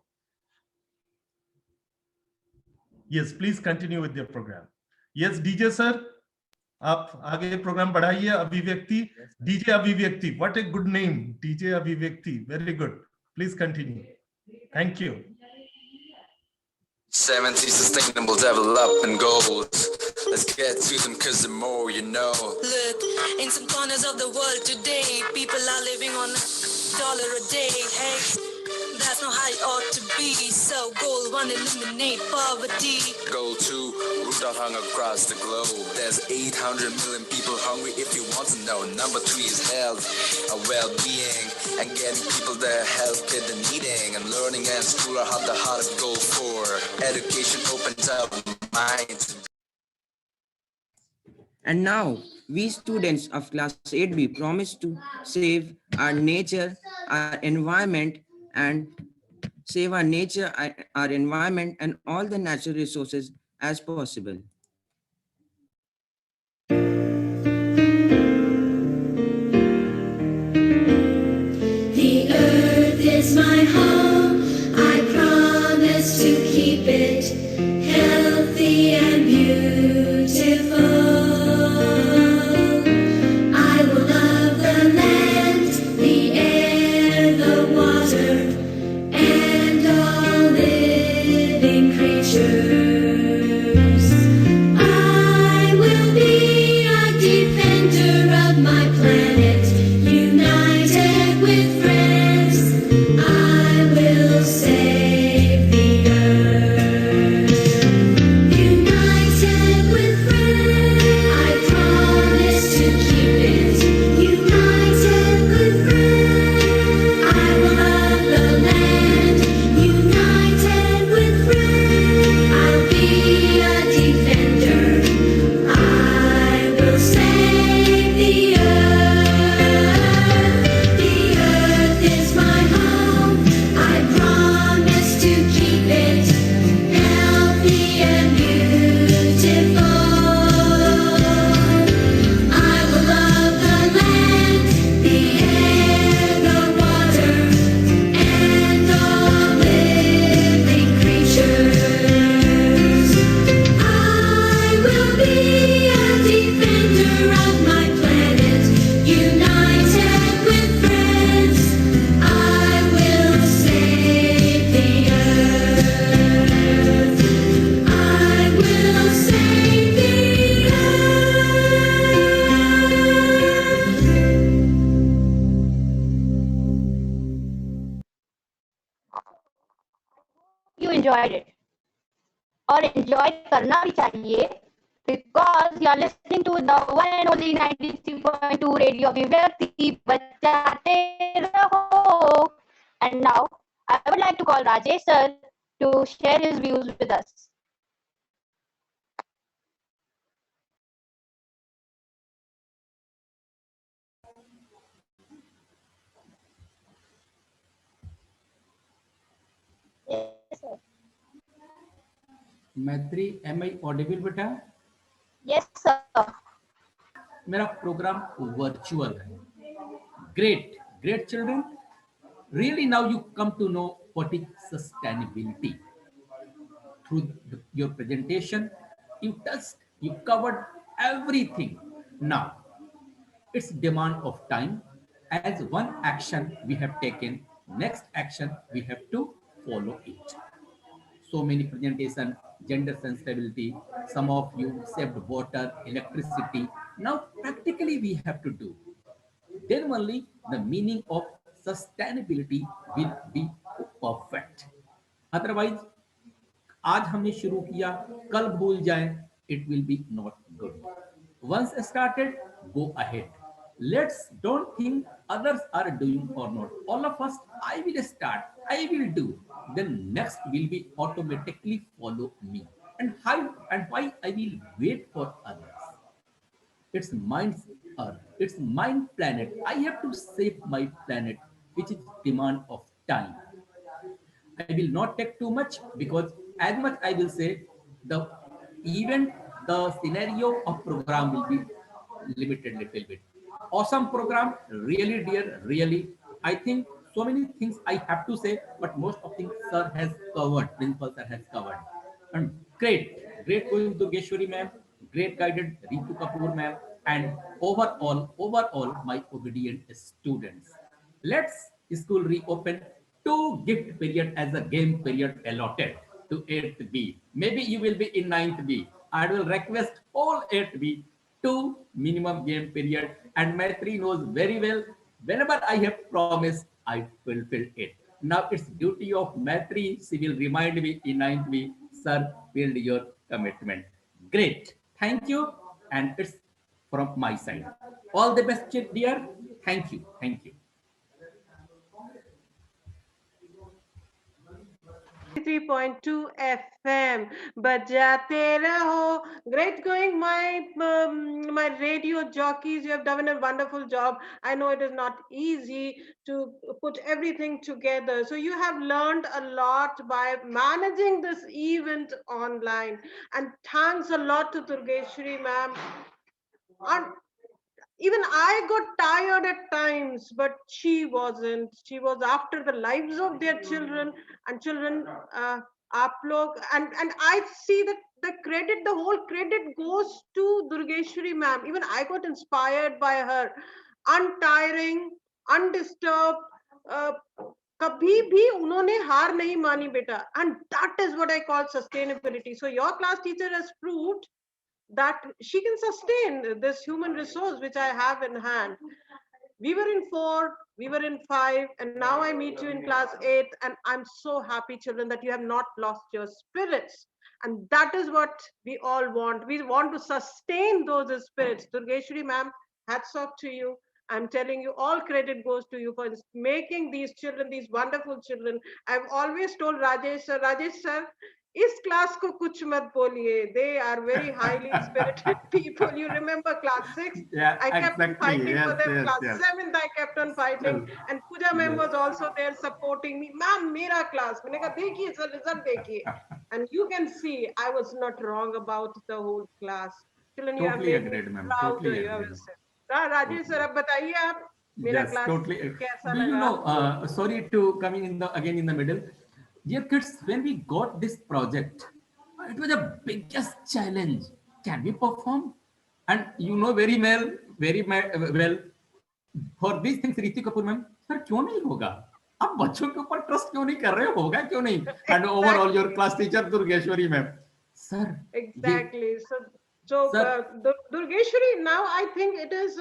Yes, please continue with your program. Yes, DJ sir, आप आगे programme बढ़ाइए. अभिव्यक्ति, DJ अभिव्यक्ति. What a good name, DJ अभिव्यक्ति. Very good. Please continue. Thank you. 70 sustainable development goals. Let's get to them, cause the more you know. Look, in some corners of the world today, people are living on $1 a day. Hey, that's not how it ought to be. So goal 1, eliminate poverty. Goal 2, root out hunger across the globe. There's 800 million people hungry if you want to know. Number 3 is health, a well-being, and getting people their health care they're needing. And learning and school are the hardest goal for. Education opens up minds. And now, we students of class 8B promise to save our nature, our environment, and save our nature, our environment, and all the natural resources as possible. The earth is my home. I promise to keep it healthy and beautiful. you enjoyed it. और enjoy करना भी चाहिए because you are listening to the one and only 93.2 Radio Vivyakti बजाते रहो. And now I would like to call Rajesh sir to share his views with us. Yes, sir. मैत्री, am I audible बेटा? Yes, sir. मेरा programme virtual है. Great children. Really now you come to know what is sustainability. Through your presentation, you covered everything. Now, it's demand of time. As one action we have taken, next action we have to follow it. So many presentation, gender sensitivity, some of you saved water, electricity. Now practically we have to do. Then only the meaning of sustainability will be perfect. Otherwise, आज हमने शुरू किया, कल भूल जाएं, it will be not good. Once started, go ahead. Let's don't think others are doing or not. All of us, I will start, I will do. Then next will be automatically follow me. And how and why I will wait for others? It's mine's earth. It's mine planet. I have to save my planet, which is demand of time. I will not take too much because as much I will say, the event, the scenario of program will be limited little bit. Awesome program, really dear, really. I think so many things I have to say, but most of things sir has covered, principal sir has covered. And great going Durgeshwari ma'am, great guided Ritu Kapoor ma'am, and overall my obedient students. Let's school reopen. 2 gift period as a game period allotted to 8th B. Maybe you will be in 9th B. I will request all 8th B 2 minimum game period, and Maitri knows very well whenever I have promised, I fulfill it. Now it's duty of Maitri. She will remind me in 9th B, sir, build your commitment. Great. Thank you. And it's from my side. All the best, dear. Thank you. Thank you. 3.2 FM बजाते रहो. Great going, my radio jockeys. You have done a wonderful job. I know it is not easy to put everything together, so you have learned a lot by managing this event online, and thanks a lot to Durgeshwari ma'am. And even I got tired at times, but she wasn't. She was after the lives of their children, and children, aap log, and I see that the whole credit goes to Durgeshwari ma'am. Even I got inspired by her. Untiring, undisturbed, kabhi bhi unhone haar nahi mani beta. And that is what I call sustainability. So your class teacher has proved that she can sustain this human resource which I have in hand. We were in 4, we were in 5, and now I meet you in class 8, and I'm so happy, children, that you have not lost your spirits. And that is what we all want. We want to sustain those spirits. Durgeshwari ma'am, hats off to you. I'm telling you, all credit goes to you for making these children, these wonderful children. I've always told Rajesh sir, इस class को कुछ मत बोलिए. They are very highly spirited people. You remember class 6? Yeah, I kept on fighting for them. Class 7th, I kept on fighting. And Pooja ma'am was also there supporting me. Ma'am, मेरा class. मैंने कहा देखिए sir, result देखिए. And you can see I was not wrong about the whole class. Children, you have made me proud of you. Rajesh sir, अब बताइए आप मेरा class कैसा लगा? You know, sorry to coming in again in the middle. Dear kids, when we got this project, it was the biggest challenge. Can we perform? And you know very well, for these things, Ritu Kapoor ma'am, sir, क्यों नहीं होगा? आप बच्चों के ऊपर trust क्यों नहीं कर रहे हो? होगा क्यों नहीं? And overall, your class teacher Durgeshwari ma'am, sir. Exactly. So Durgeshwari, now I think it is,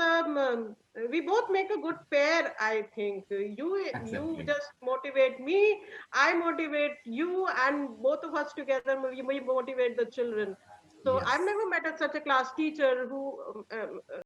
we both make a good pair, I think. You Exactly. just motivate me, I motivate you, and both of us together, we motivate the children. So I've Yes. never met such a class teacher who